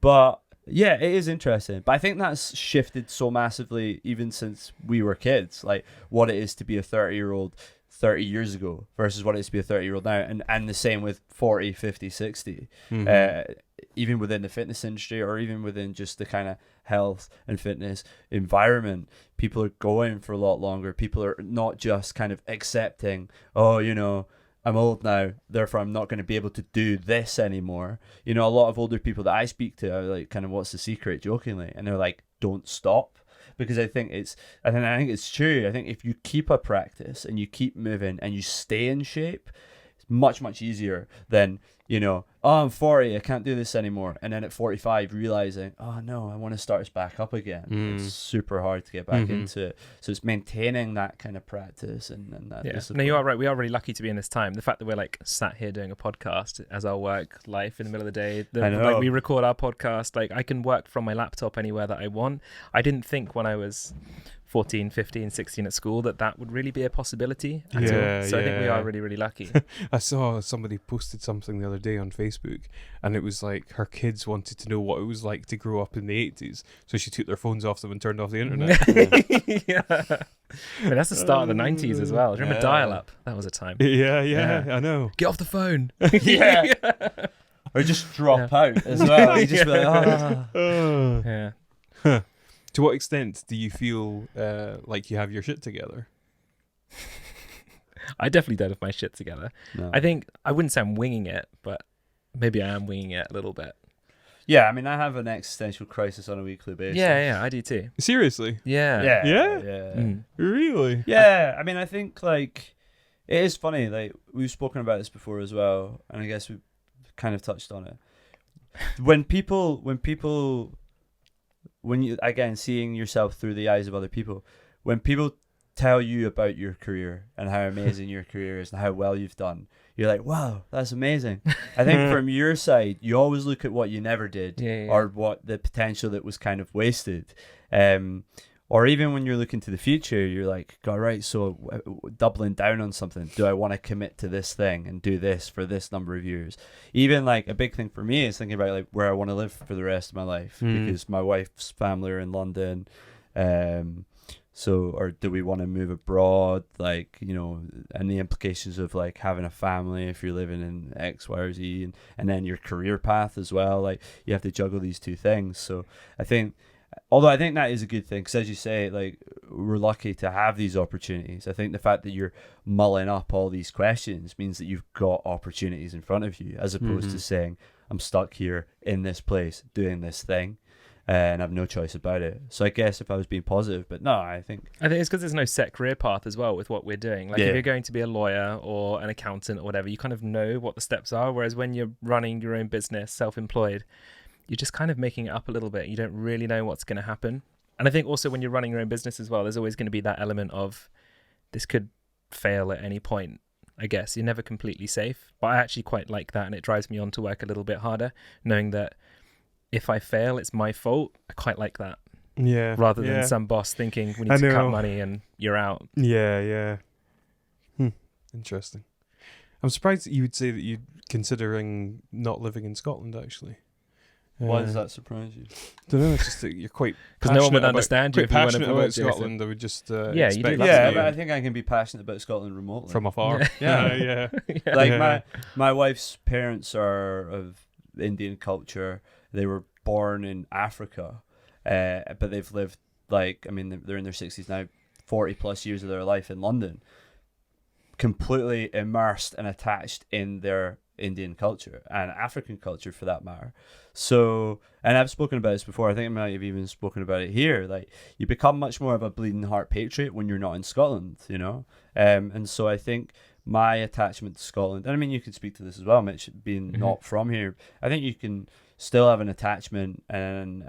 But yeah, it is interesting. But I think that's shifted so massively even since we were kids, like what it is to be a 30-year-old 30 years ago versus what it is to be a 30-year-old now. And the same with 40, 50, 60. Even within the fitness industry or even within just the kind of health and fitness environment, people are going for a lot longer. People are not just kind of accepting, oh, you know, I'm old now, therefore I'm not going to be able to do this anymore. You know, a lot of older people that I speak to are like, kind of, what's the secret, jokingly? And they're like, don't stop. Because I think it's true. I think if you keep a practice and you keep moving and you stay in shape, it's much, much easier than, you know, oh, I'm 40, I can't do this anymore. And then at 45, realizing, oh no, I want to start this back up again. It's super hard to get back into it. So it's maintaining that kind of practice and that discipline. No, you are right. We are really lucky to be in this time. The fact that we're like sat here doing a podcast as our work life in the middle of the day. Like we record our podcast. Like I can work from my laptop anywhere that I want. I didn't think when I was 14, 15, 16 at school that would really be a possibility at all. So I think we are really, really lucky. I saw somebody posted something the other day on Facebook, and it was like her kids wanted to know what it was like to grow up in the 80s, so she took their phones off them and turned off the internet. And that's the start of the 90s as well. Do you remember dial-up? That was a time. Yeah, I know. Get off the phone. Or just drop out as well. You just be like, Yeah. To what extent do you feel like you have your shit together? I definitely don't have my shit together. No. I think I wouldn't say I'm winging it, but maybe I am winging it a little bit. Yeah, I mean, I have an existential crisis on a weekly basis. Yeah, I do too. Seriously? Yeah. Really? Yeah, I mean, I think, like, it is funny. Like, we've spoken about this before as well, and I guess we've kind of touched on it. When you, again, seeing yourself through the eyes of other people, when people tell you about your career and how amazing your career is and how well you've done, you're like, wow, that's amazing. I think from your side, you always look at what you never did or what the potential that was kind of wasted. Or even when you're looking to the future, you're like, all right, so doubling down on something. Do I want to commit to this thing and do this for this number of years? Even like a big thing for me is thinking about like where I want to live for the rest of my life because my wife's family are in London. So, or do we want to move abroad? Like, you know, and the implications of like having a family if you're living in X, Y, or Z, and then your career path as well. Like you have to juggle these two things. So I think, although I think that is a good thing, because as you say, like we're lucky to have these opportunities. I think the fact that you're mulling up all these questions means that you've got opportunities in front of you, as opposed to saying, I'm stuck here in this place doing this thing and I have no choice about it. So I guess if I was being positive, but no, I think it's because there's no set career path as well with what we're doing. Like if you're going to be a lawyer or an accountant or whatever, you kind of know what the steps are. Whereas when you're running your own business, self-employed, you're just kind of making it up a little bit. You don't really know what's going to happen. And I think also when you're running your own business as well, there's always going to be that element of this could fail at any point. I guess you're never completely safe, but I actually quite like that. And it drives me on to work a little bit harder, knowing that if I fail, it's my fault. I quite like that. Yeah. Rather than some boss thinking we need to cut money and you're out. Yeah. Interesting. I'm surprised that you would say that you're considering not living in Scotland, actually. Why does that surprise you? I don't know, it's just that you're quite because no one would understand you if you went about Scotland. They would just you do. But I think I can be passionate about Scotland remotely from afar. Yeah. Like my wife's parents are of Indian culture. They were born in Africa, but they've lived they're in their 60s now, 40 plus years of their life in London, completely immersed and attached in their Indian culture and African culture for that matter. So, and I've spoken about this before, I think I might have even spoken about it here, like you become much more of a bleeding heart patriot when you're not in Scotland, you know? And so I think my attachment to Scotland, and I mean, you can speak to this as well, Mitch, being not from here. I think you can still have an attachment and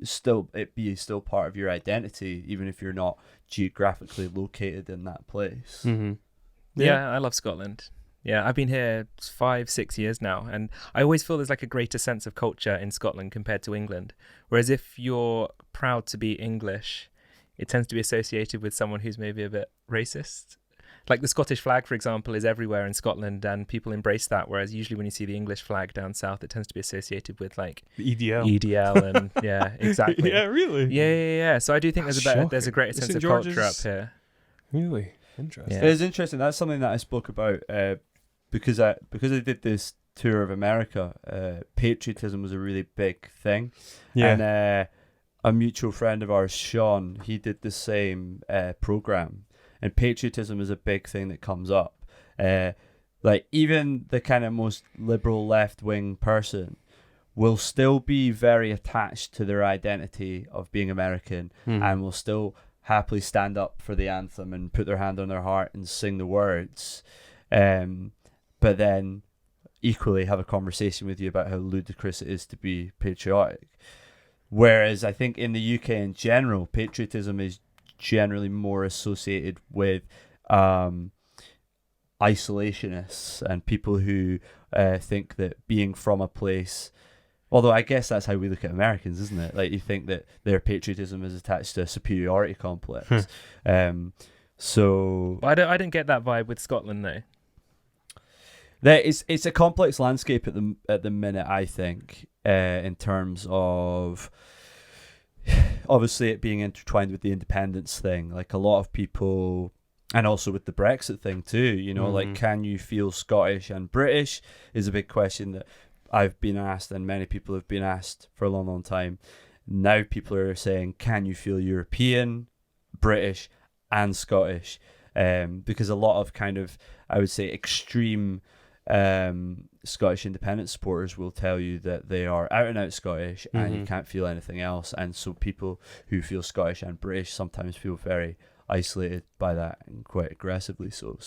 still it be still part of your identity, even if you're not geographically located in that place. Yeah, I love Scotland. Yeah, I've been here 5-6 years now, and I always feel there's like a greater sense of culture in Scotland compared to England. Whereas if you're proud to be English, it tends to be associated with someone who's maybe a bit racist. Like the Scottish flag, for example, is everywhere in Scotland, and people embrace that. Whereas usually when you see the English flag down south, it tends to be associated with like EDL and yeah, exactly. Yeah, really. Yeah. So I do think That's there's a greater sense of culture up here. Really interesting. Yeah. It is interesting. That's something that I spoke about because I did this tour of America. Patriotism was a really big thing. Yeah. And a mutual friend of ours, Sean, he did the same program. And patriotism is a big thing that comes up. Like even the kind of most liberal left-wing person will still be very attached to their identity of being American and will still happily stand up for the anthem and put their hand on their heart and sing the words. But then equally have a conversation with you about how ludicrous it is to be patriotic. Whereas I think in the UK in general, patriotism is generally more associated with isolationists and people who think that being from a place, although I guess that's how we look at Americans, isn't it? Like you think that their patriotism is attached to a superiority complex. So I don't get that vibe with Scotland though. It's a complex landscape at the minute, I think, in terms of obviously it being intertwined with the independence thing. Like a lot of people, and also with the Brexit thing too, you know, like can you feel Scottish and British is a big question that I've been asked and many people have been asked for a long, long time. Now people are saying, can you feel European, British and Scottish? Because a lot of kind of, I would say, extreme Scottish independent supporters will tell you that they are out and out Scottish and you can't feel anything else, and so people who feel Scottish and British sometimes feel very isolated by that, and quite aggressively so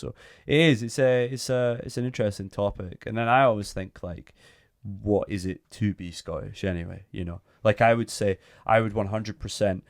it's an interesting topic. And then I always think, like, what is it to be Scottish anyway? You know, like I would say I would 100%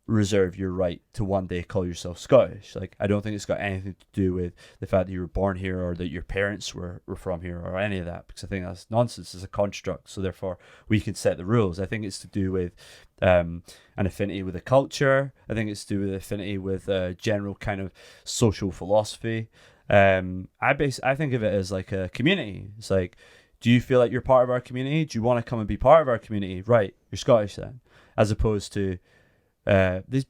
reserve your right to one day call yourself Scottish. Like I don't think it's got anything to do with the fact that you were born here or that your parents were from here or any of that, because I think that's nonsense. It's a construct, so therefore we can set the rules. I think it's to do with an affinity with a culture. I think it's to do with affinity with a general kind of social philosophy. I think of it as like a community. It's like, do you feel like you're part of our community? Do you want to come and be part of our community? Right, you're Scottish then. As opposed to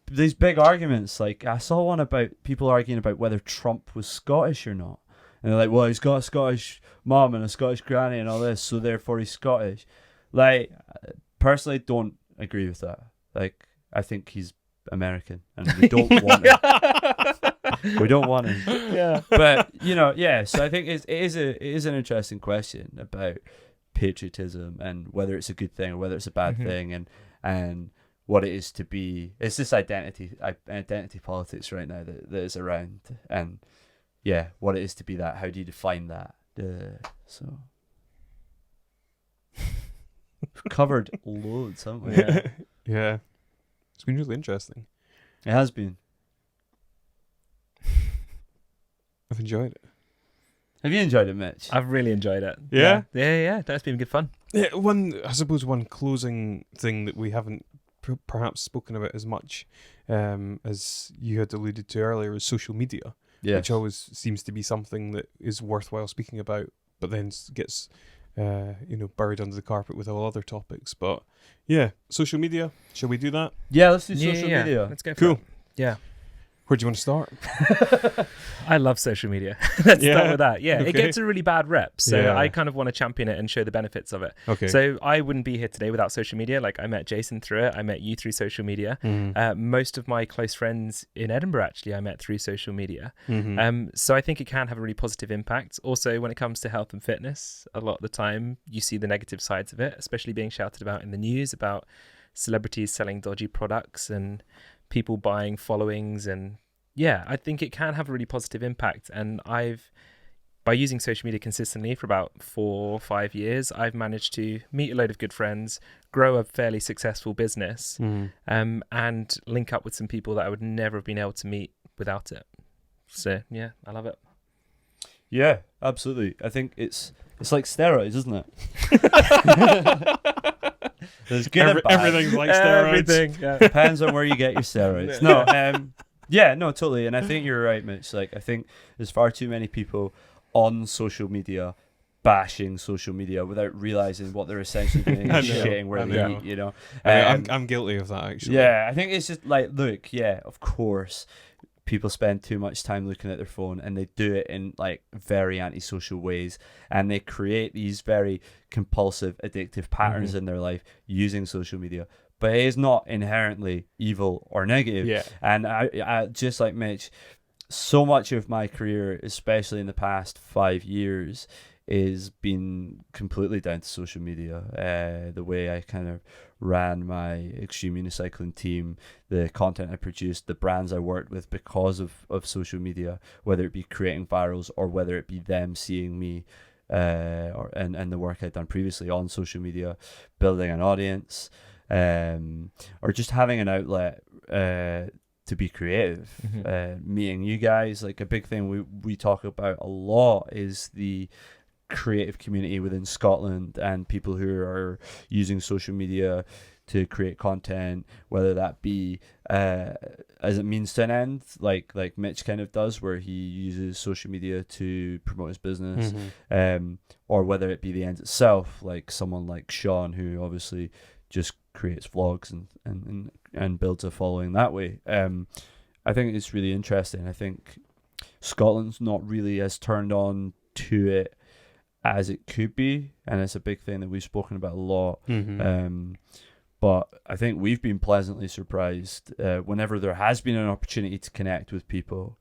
these big arguments. Like I saw one about people arguing about whether Trump was Scottish or not, and they're like, well, he's got a Scottish mom and a Scottish granny and all this, so therefore he's Scottish. Like personally, don't agree with that. Like I think he's American and we don't want him. We don't want him. Yeah. But you know, yeah. So I think it is an interesting question about patriotism and whether it's a good thing or whether it's a bad thing, and what it is to be. It's this identity politics right now that is around, and yeah, what it is to be that. How do you define that? So we've covered loads, haven't we? Yeah. It's been really interesting. It has been. I've enjoyed it. Have you enjoyed it, Mitch? I've really enjoyed it. Yeah? Yeah. That's been good fun. Yeah, I suppose one closing thing that we haven't perhaps spoken about as much as you had alluded to earlier is social media, which always seems to be something that is worthwhile speaking about, but then gets buried under the carpet with all other topics. But yeah, social media. Shall we do that? Yeah, let's do social media. Let's go for Cool. it. Yeah. Where do you want to start? I love social media. Let's start with that. Yeah, Okay. It gets a really bad rep, so Yeah. I kind of want to champion it and show the benefits of it. Okay. So I wouldn't be here today without social media. Like I met Jason through it. I met you through social media. Most of my close friends in Edinburgh, actually, I met through social media. So I think it can have a really positive impact. Also, when it comes to health and fitness, a lot of the time you see the negative sides of it, especially being shouted about in the news about celebrities selling dodgy products and people buying followings and I think it can have a really positive impact. And by using social media consistently for about 4 or 5 years, I've managed to meet a load of good friends, grow a fairly successful business, and link up with some people that I would never have been able to meet without it. So yeah, I love it. Yeah, absolutely. I think it's like steroids, isn't it? There's good and bad. Everything's like steroids. Everything. Yeah. Depends on where you get your steroids. No, no, totally. And I think you're right, Mitch. Like, I think there's far too many people on social media bashing social media without realizing what they're essentially doing is shitting where they eat, you know. I'm guilty of that, actually. Yeah, I think it's just like, look, yeah, of course, people spend too much time looking at their phone, and they do it in like very antisocial ways, and they create these very compulsive, addictive patterns in their life using social media. But it is not inherently evil or negative. Yeah. And I just like Mitch, so much of my career, especially in the past 5 years, is been completely down to social media. The way I kind of ran my extreme unicycling team, the content I produced, the brands I worked with because of social media, whether it be creating virals or whether it be them seeing me and the work I'd done previously on social media, building an audience, or just having an outlet to be creative. Meeting you guys, like a big thing we talk about a lot is the creative community within Scotland and people who are using social media to create content, whether that be as a means to an end, like Mitch kind of does, where he uses social media to promote his business, or whether it be the end itself, like someone like Sean, who obviously just creates vlogs and builds a following that way. I think it's really interesting. I think Scotland's not really as turned on to it as it could be, and it's a big thing that we've spoken about a lot. But I think we've been pleasantly surprised whenever there has been an opportunity to connect with people,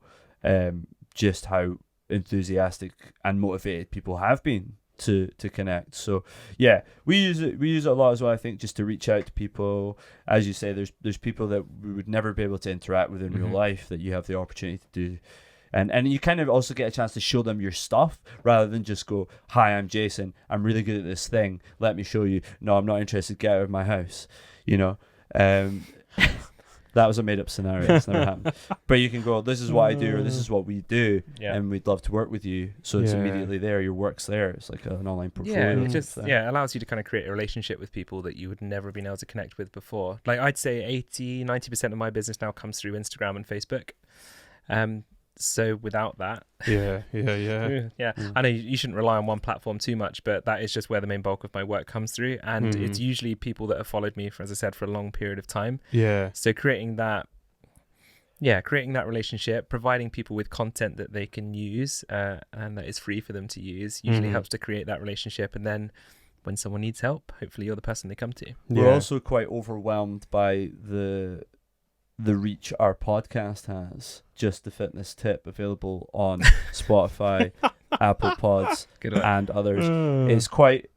just how enthusiastic and motivated people have been to connect. So yeah, we use it a lot as well, I think, just to reach out to people. As you say, there's people that we would never be able to interact with in real life that you have the opportunity to do. And you kind of also get a chance to show them your stuff rather than just go, hi, I'm Jason, I'm really good at this thing, let me show you. No, I'm not interested, get out of my house, you know. That was a made-up scenario, it's never happened. But you can go, this is what I do, or this is what we do, and we'd love to work with you. So it's immediately there, your work's there. It's like an online portfolio. Yeah, it allows you to kind of create a relationship with people that you would never have been able to connect with before. Like, I'd say 80-90% of my business now comes through Instagram and Facebook. So without that, yeah. I know you shouldn't rely on one platform too much, but that is just where the main bulk of my work comes through, and it's usually people that have followed me for, as I said, for a long period of time. Yeah. So creating that relationship, providing people with content that they can use and that is free for them to use, usually helps to create that relationship. And then when someone needs help, hopefully you're the person they come to. We're also quite overwhelmed by the reach our podcast has. Just the Fitness Tip, available on Spotify, Apple Pods, and others. It's quite...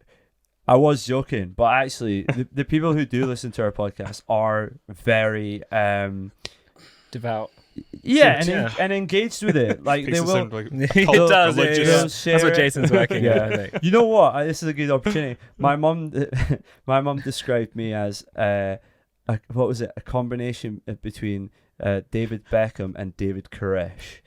I was joking, but actually, the people who do listen to our podcast are very... devout. Yeah, and engaged with it. Like, they will... Like it does. That's what Jason's working on, I think. You know what? This is a good opportunity. My mum described me as... what was it? A combination between David Beckham and David Koresh,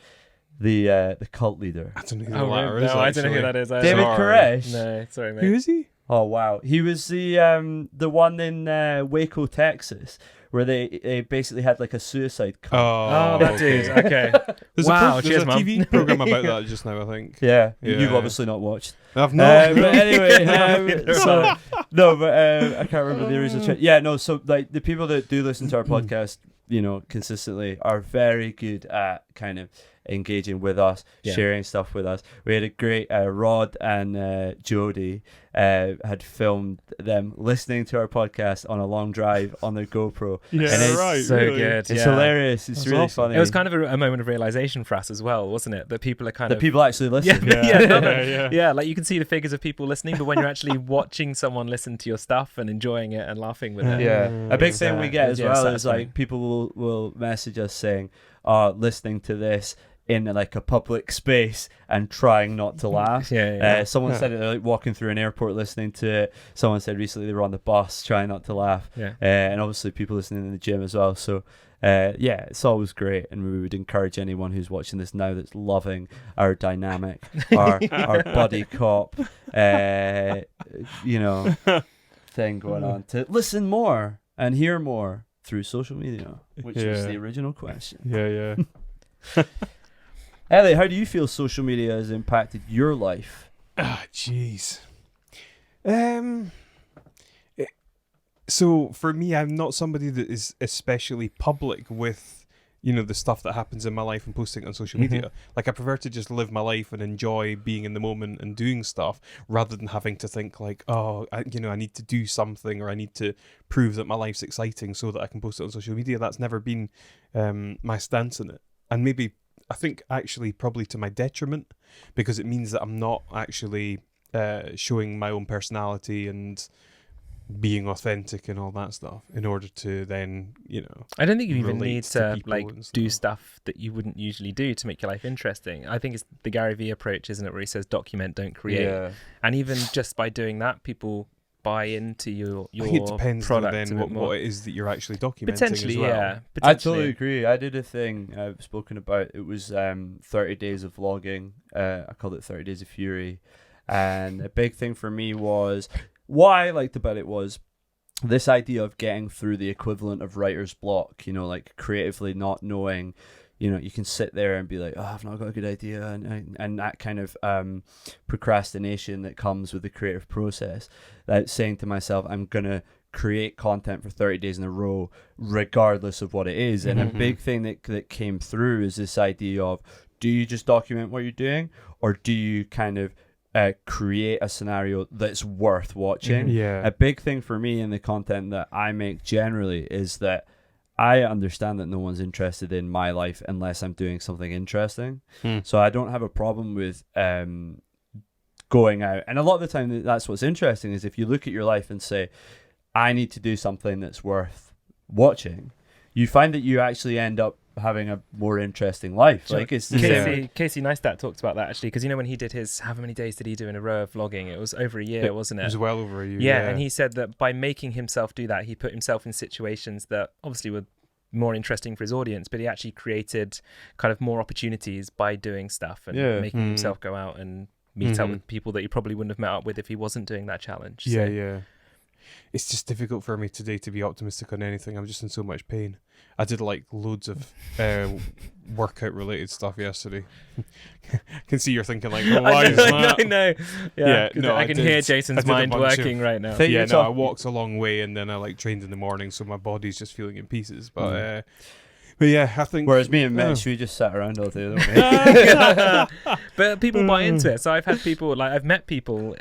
the cult leader. I don't know who that is. I don't know who that is. David Koresh? No, sorry, mate. Who is he? Oh wow, he was the one in Waco, Texas, where they basically had like a suicide cult. Oh, that dude. Okay. There's wow, there's a TV program about that just now, I think. Yeah. You've obviously not watched. I've not. But anyway, I can't remember the original. Yeah, no. So like the people that do listen to our podcast, consistently are very good at kind of engaging with us, sharing stuff with us. We had a great Rod and Jody had filmed them listening to our podcast on a long drive on their GoPro. Yeah, and it's right. So really. good. It's hilarious. It's really awesome. funny. It was kind of a moment of realization for us as well, wasn't it? That people are kind of... people actually listen. Yeah, like you can see the figures of people listening, but when you're actually watching someone listen to your stuff and enjoying it and laughing with it. Yeah. A big thing we get as well is satisfying. like people will message us saying, listening to this in like a public space and trying not to laugh. Someone said it, they're like walking through an airport listening to it. Someone said recently they were on the bus trying not to laugh. And obviously people listening in the gym as well. So it's always great, and we would encourage anyone who's watching this now that's loving our dynamic, our buddy cop, thing going on, to listen more and hear more through social media, which was the original question. Elliot, how do you feel social media has impacted your life? Jeez. So for me, I'm not somebody that is especially public with, the stuff that happens in my life and posting it on social media. Like, I prefer to just live my life and enjoy being in the moment and doing stuff, rather than having to think like, I need to do something, or I need to prove that my life's exciting so that I can post it on social media. That's never been my stance in it. And maybe, I think actually probably to my detriment, because it means that I'm not actually showing my own personality and being authentic and all that stuff in order to then, I don't think you even need to like do stuff. stuff that you wouldn't usually do to make your life interesting. I think it's the Gary Vee approach, isn't it, where he says document, don't create. And even just by doing that, people buy into your I think it depends product then what it is that you're actually documenting potentially, as well. I totally agree. I did a thing I've spoken about. It was 30 days of vlogging. I called it 30 Days of Fury. And a big thing for me was, what I liked about it was this idea of getting through the equivalent of writer's block, like creatively not knowing, you can sit there and be like, I've not got a good idea, and that kind of procrastination that comes with the creative process. That saying to myself, I'm going to create content for 30 days in a row, regardless of what it is. And a big thing that came through is this idea of, do you just document what you're doing, or do you kind of create a scenario that's worth watching? A big thing for me in the content that I make generally is that I understand that no one's interested in my life unless I'm doing something interesting. So I don't have a problem with going out. And a lot of the time, that's what's interesting, is if you look at your life and say, I need to do something that's worth watching, you find that you actually end up having a more interesting life. Sure. Like, it's Casey Neistat talks about that, actually, because when he did his, how many days did he do in a row of vlogging? It was over a year, wasn't it? It was well over a year. And he said that by making himself do that, he put himself in situations that obviously were more interesting for his audience, but he actually created kind of more opportunities by doing stuff and making himself go out and meet up with people that he probably wouldn't have met up with if he wasn't doing that challenge. It's just difficult for me today to be optimistic on anything. I'm just in so much pain. I did like loads of workout related stuff yesterday. I can see you're thinking like, why is that? I know. I can hear Jason's mind working right now. I walked a long way, and then I like trained in the morning, so my body's just feeling in pieces. But I think. Whereas me and Mitch, we just sat around all day, don't we? But people buy into it. So I've had people, I've met people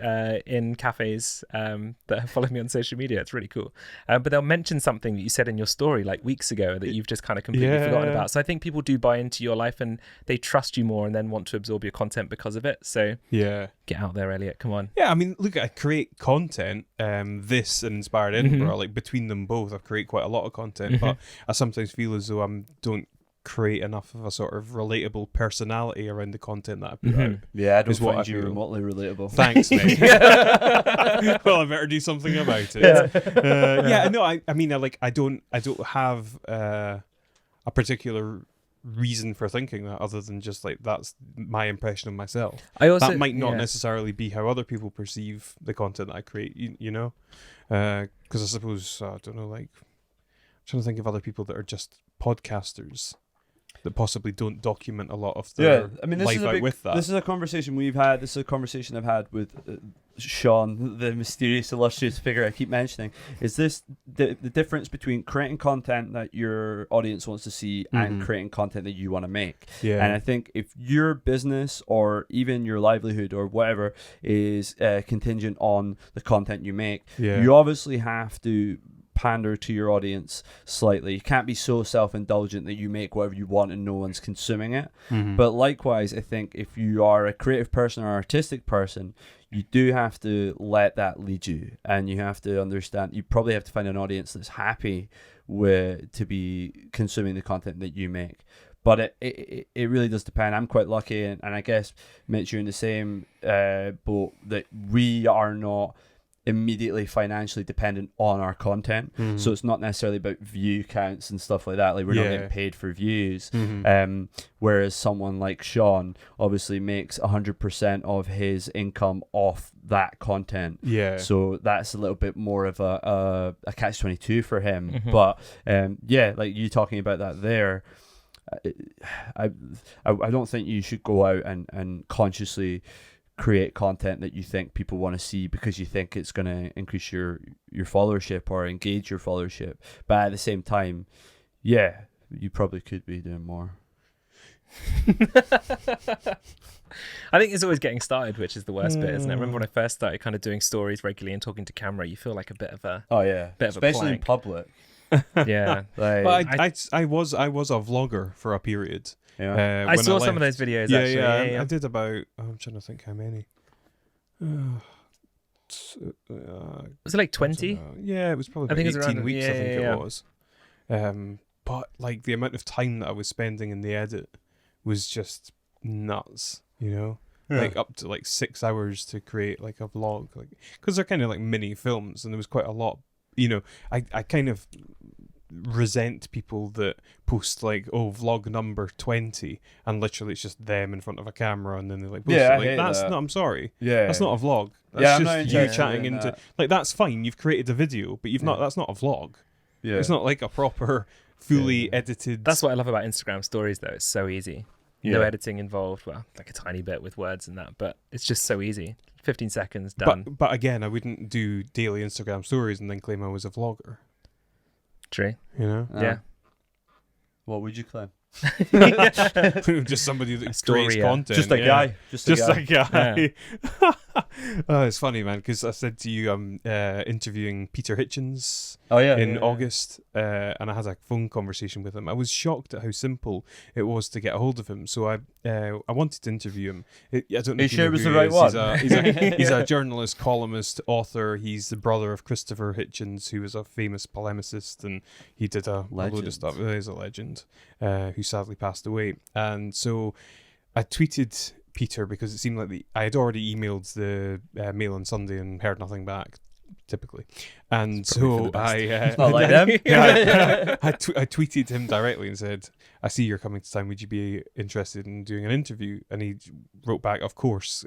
in cafes that have followed me on social media. It's really cool. But they'll mention something that you said in your story like weeks ago that you've just kind of completely forgotten about. So I think people do buy into your life, and they trust you more and then want to absorb your content because of it. So get out there, Elliot. Come on. Yeah, I mean, look, I create content. This and Inspired Edinburgh, like between them both, I create quite a lot of content. But I sometimes feel as though I don't create enough of a sort of relatable personality around the content that I put out. Yeah, I don't find you remotely relatable. Thanks, mate. Well, I better do something about it. I don't have a particular reason for thinking that, other than just like that's my impression of myself. That might not necessarily be how other people perceive the content that I create, because I suppose I don't know, like I'm trying to think of other people that are just podcasters that possibly don't document a lot of their life out with that. This is a conversation we've had. This is a conversation I've had with Sean, the mysterious, illustrious figure I keep mentioning. Is this the difference between creating content that your audience wants to see and creating content that you want to make? Yeah. And I think if your business or even your livelihood or whatever is contingent on the content you make, you obviously have to pander to your audience slightly. You can't be so self-indulgent that you make whatever you want and no one's consuming it. But likewise, I think if you are a creative person or artistic person, you do have to let that lead you, and you have to understand, you probably have to find an audience that's happy to be consuming the content that you make. But it really does depend. I'm quite lucky, and I guess, Mitch, you're in the same boat, that we are not immediately financially dependent on our content. So it's not necessarily about view counts and stuff like that. Like, we're not getting paid for views. Whereas someone like Sean obviously makes 100% of his income off that content. Yeah. So that's a little bit more of a catch-22 for him. But yeah, like you talking about that there, I don't think you should go out and consciously create content that you think people want to see because you think it's going to increase your followership or engage your followership. But at the same time, yeah, you probably could be doing more. I think it's always getting started, which is the worst bit, isn't it? I remember when I first started kind of doing stories regularly and talking to camera, you feel like a bit of a Especially in public. Yeah. Like, but I was a vlogger for a period. yeah. I when saw left. some of those videos. Yeah, actually. yeah. I did about. I'm trying to think how many. Was it like 20? Yeah, it was probably I think about it was 18 around- weeks. yeah, I think yeah. it was. But like the amount of time that I was spending in the edit was just nuts. You know. Like up to like 6 hours to create like a vlog, like because they're kind of like mini films, and there was quite a lot. You know, I kind of resent people that post like, oh, vlog number 20, and literally it's just them in front of a camera, and then they like post Yeah, I it. Like hate that's that. not. I'm sorry, Yeah. that's not a vlog. That's Yeah, I'm not just you interested chatting in into that. like that's fine. You've created a video, but you've not. That's not a vlog. Yeah. It's not like a proper, fully edited. That's what I love about Instagram stories, though. It's so easy. Yeah. No editing involved. Well, like a tiny bit with words and that, but it's just so easy. 15 seconds, done. But again, I wouldn't do daily Instagram stories and then claim I was a vlogger. True. You know, Yeah. What would you claim? just somebody that story, creates yeah. content. Just a yeah. guy. Just a guy. Oh, it's funny, man, because I said to you I'm interviewing Peter Hitchens Oh yeah. in yeah. August, and I had a phone conversation with him. I was shocked at how simple it was to get a hold of him, so I wanted to interview him. I don't know Are you if sure know it was who the he right is. one? He's a journalist, columnist, author. He's the brother of Christopher Hitchens, who was a famous polemicist, and he did a load Legend. of stuff. He's a legend who sadly passed away. And so I tweeted Peter because it seemed like I had already emailed the Mail on Sunday and heard nothing back, typically. And so I Not like them. I tweeted him directly and said, I see you're coming to town, would you be interested in doing an interview? And he wrote back, of course,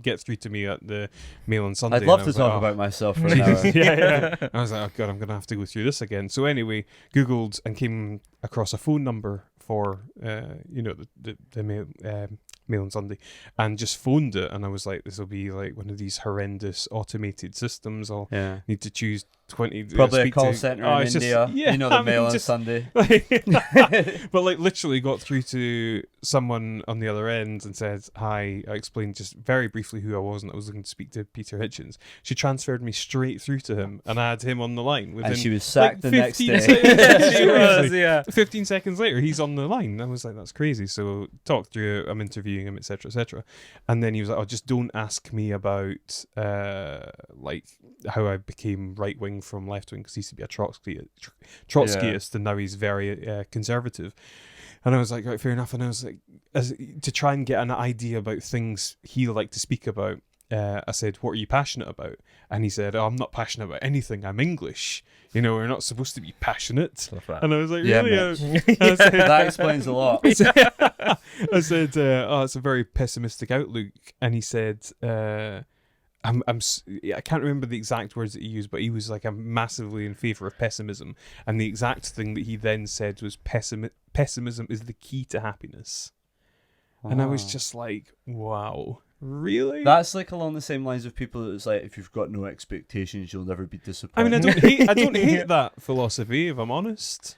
get through to me at the Mail on Sunday. I'd love And I to was like, talk "Oh." about myself for an hour. yeah. I was like, oh god, I'm gonna have to go through this again. So anyway, Googled and came across a phone number for the Mail on Sunday, and just phoned it, and I was like, this will be like one of these horrendous automated systems. I'll Yeah. need to choose 20. Probably a speak call to- centre Oh, in it's just- India. yeah, You know the I mean, Mail on just- Sunday. but like literally got through to someone on the other end and said hi. I explained just very briefly who I was, and I was looking to speak to Peter Hitchens. She transferred me straight through to him, and I had him on the line within, And she was sacked like, the next 15 day. seconds. She was, Seriously. yeah. 15 seconds later, he's on the line. I was like, that's crazy. So talked through it. I'm interviewing him, etc., etc. And then he was like, oh, just don't ask me about like how I became right wing from left wing, because he used to be a Trotskyist, and now he's very conservative. And I was like, right, fair enough. And I was like, to try and get an idea about things he liked to speak about, I said, what are you passionate about? And he said, oh, I'm not passionate about anything. I'm English. You know, we're not supposed to be passionate. Love that. And I was like, Yeah, really? mate. I said, That explains a lot. I said, oh, it's a very pessimistic outlook. And he said, I can't remember the exact words that he used, but he was like, I'm massively in favor of pessimism. And the exact thing that he then said was, pessimism is the key to happiness. And I was just like, wow, really? That's like along the same lines of people that it's like, if you've got no expectations, you'll never be I disappointed. mean, I don't hate that philosophy, if I'm honest.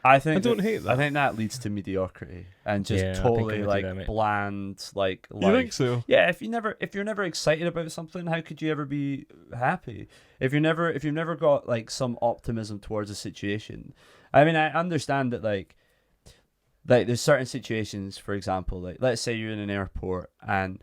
I think I don't hate that. I think that leads to mediocrity and just Yeah, I think I'm totally with you like there, mate. bland, like You life. think so? Yeah, if you're never excited about something, how could you ever be happy? If you've never got like some optimism towards a situation. I mean, I understand that like there's certain situations, for example, like let's say you're in an airport and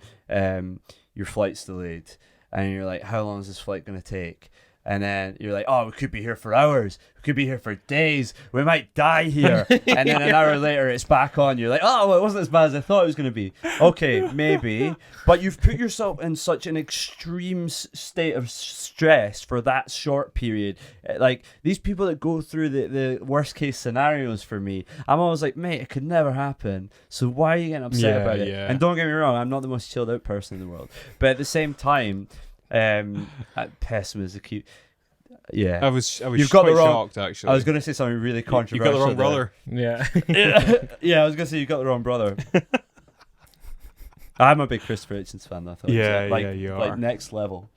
your flight's delayed, and you're like, how long is this flight going to take? And then you're like, oh, we could be here for hours. We could be here for days. We might die here. And then an hour later, it's back on. You're like, oh, well, it wasn't as bad as I thought it was going to be. Okay, maybe. But you've put yourself in such an extreme state of stress for that short period. Like, these people that go through the worst case scenarios for me, I'm always like, mate, it could never happen. So why are you getting upset about it? And don't get me wrong, I'm not the most chilled out person in the world. But at the same time, pessimism. Yeah, I was You've got quite the wrong, shocked actually. I was going to say something really controversial. You got the wrong brother. Yeah. Yeah, I was going to say you got the wrong brother. I'm a big Christopher Hitchens fan. I thought. Yeah, like, yeah, you like are. next level.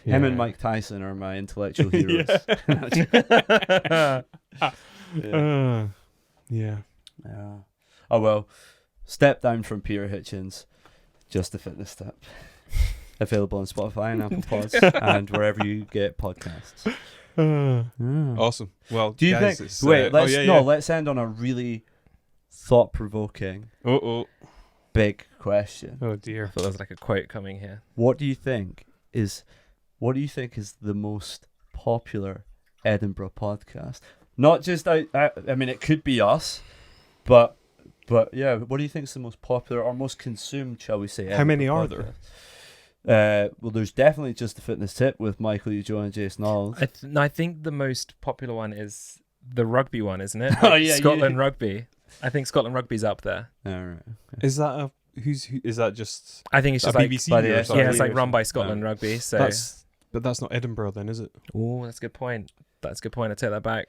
Him and Mike Tyson are my intellectual heroes. Yeah. Yeah. Oh well, step down from Peter Hitchens. Just a fitness step. Available on Spotify and Apple Pods and wherever you get podcasts. Awesome. Well, Do you guys, think? it's, Wait, let's yeah. let's end on a really thought-provoking, big question. Oh dear. I thought there was like a quote coming here. What do you think is the most popular Edinburgh podcast? Not just I mean, it could be us, but yeah. What do you think is the most popular or most consumed? Shall we say? How many Edinburgh are there? podcast? Well, there's definitely Just the Fitness Tip with Michael, Joe, and Jason All. I think the most popular one is the rugby one, isn't it? Oh, yeah, Scotland Rugby. I think Scotland Rugby's up there. All right. Is that is that just I think it's a just like BBC by the or SRB something? yeah, it's like or run by something. Scotland Rugby. So But that's not Edinburgh then, is it? oh, that's a good point. That's a good point. I take that back.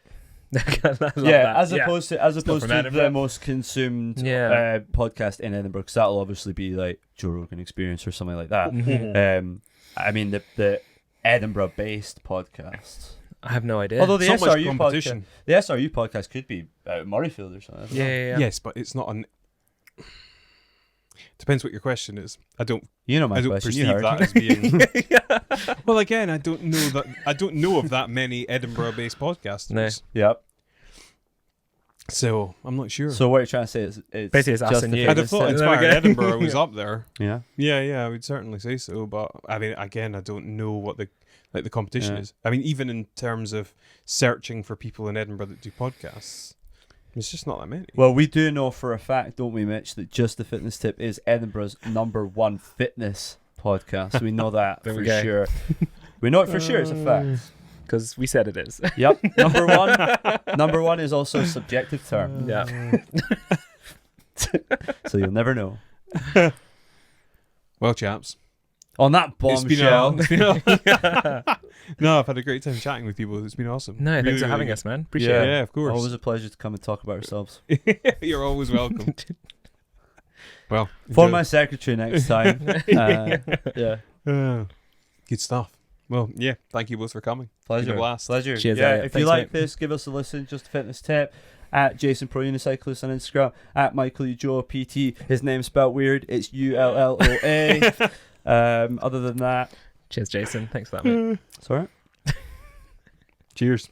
I love Yeah, that. as opposed to from the Edinburgh. most consumed Yeah. podcast in Edinburgh, because that'll obviously be like Joe Rogan Experience or something like that. Mhm. I mean the Edinburgh-based podcasts. I have no idea. Although the So much SRU competition. podcast, the SRU podcast could be Murrayfield or something. yeah. Yes, but it's not an. Depends what your question is. I don't You know my I don't question. You perceive heard. that as being. Well, again, I don't know of that many Edinburgh-based podcasters. No. Yep. So I'm not sure. So what you're trying to say is it's Basically, it's us just and the you. I'd have Fitness thought Tip. There we Inspired go. Edinburgh was up there. Yeah. Yeah, I would certainly say so. But I mean, again, I don't know what the competition Yeah. is. I mean, even in terms of searching for people in Edinburgh that do podcasts, it's just not that many. Well, we do know for a fact, don't we, Mitch, that Just the Fitness Tip is Edinburgh's #1 fitness podcast. We know that There for we go. sure. We know it for sure. It's a fact. Because we said it is. Yep. Number one is also a subjective term. Yeah. So you'll never know. Well, chaps, On that it's been bombshell. no, I've had a great time chatting with people. It's been awesome. No, thanks Really, for having really us, man. Appreciate Yeah. it. Yeah, of course. Always a pleasure to come and talk about ourselves. You're always welcome. Well, For enjoy. my secretary next time. Yeah. Good stuff. Well, yeah, thank you both for coming. Been a Pleasure. blast. Pleasure. Cheers, Yeah, Elliot. if you Thanks, like mate. this, give us a listen. Just a Fitness Tip at Jason Pro Unicyclist on Instagram, at Michael Joe PT. His name's spelled weird. It's ULLOA. Other than that, Cheers, Jason. Thanks for that, mate. it's alright. Cheers.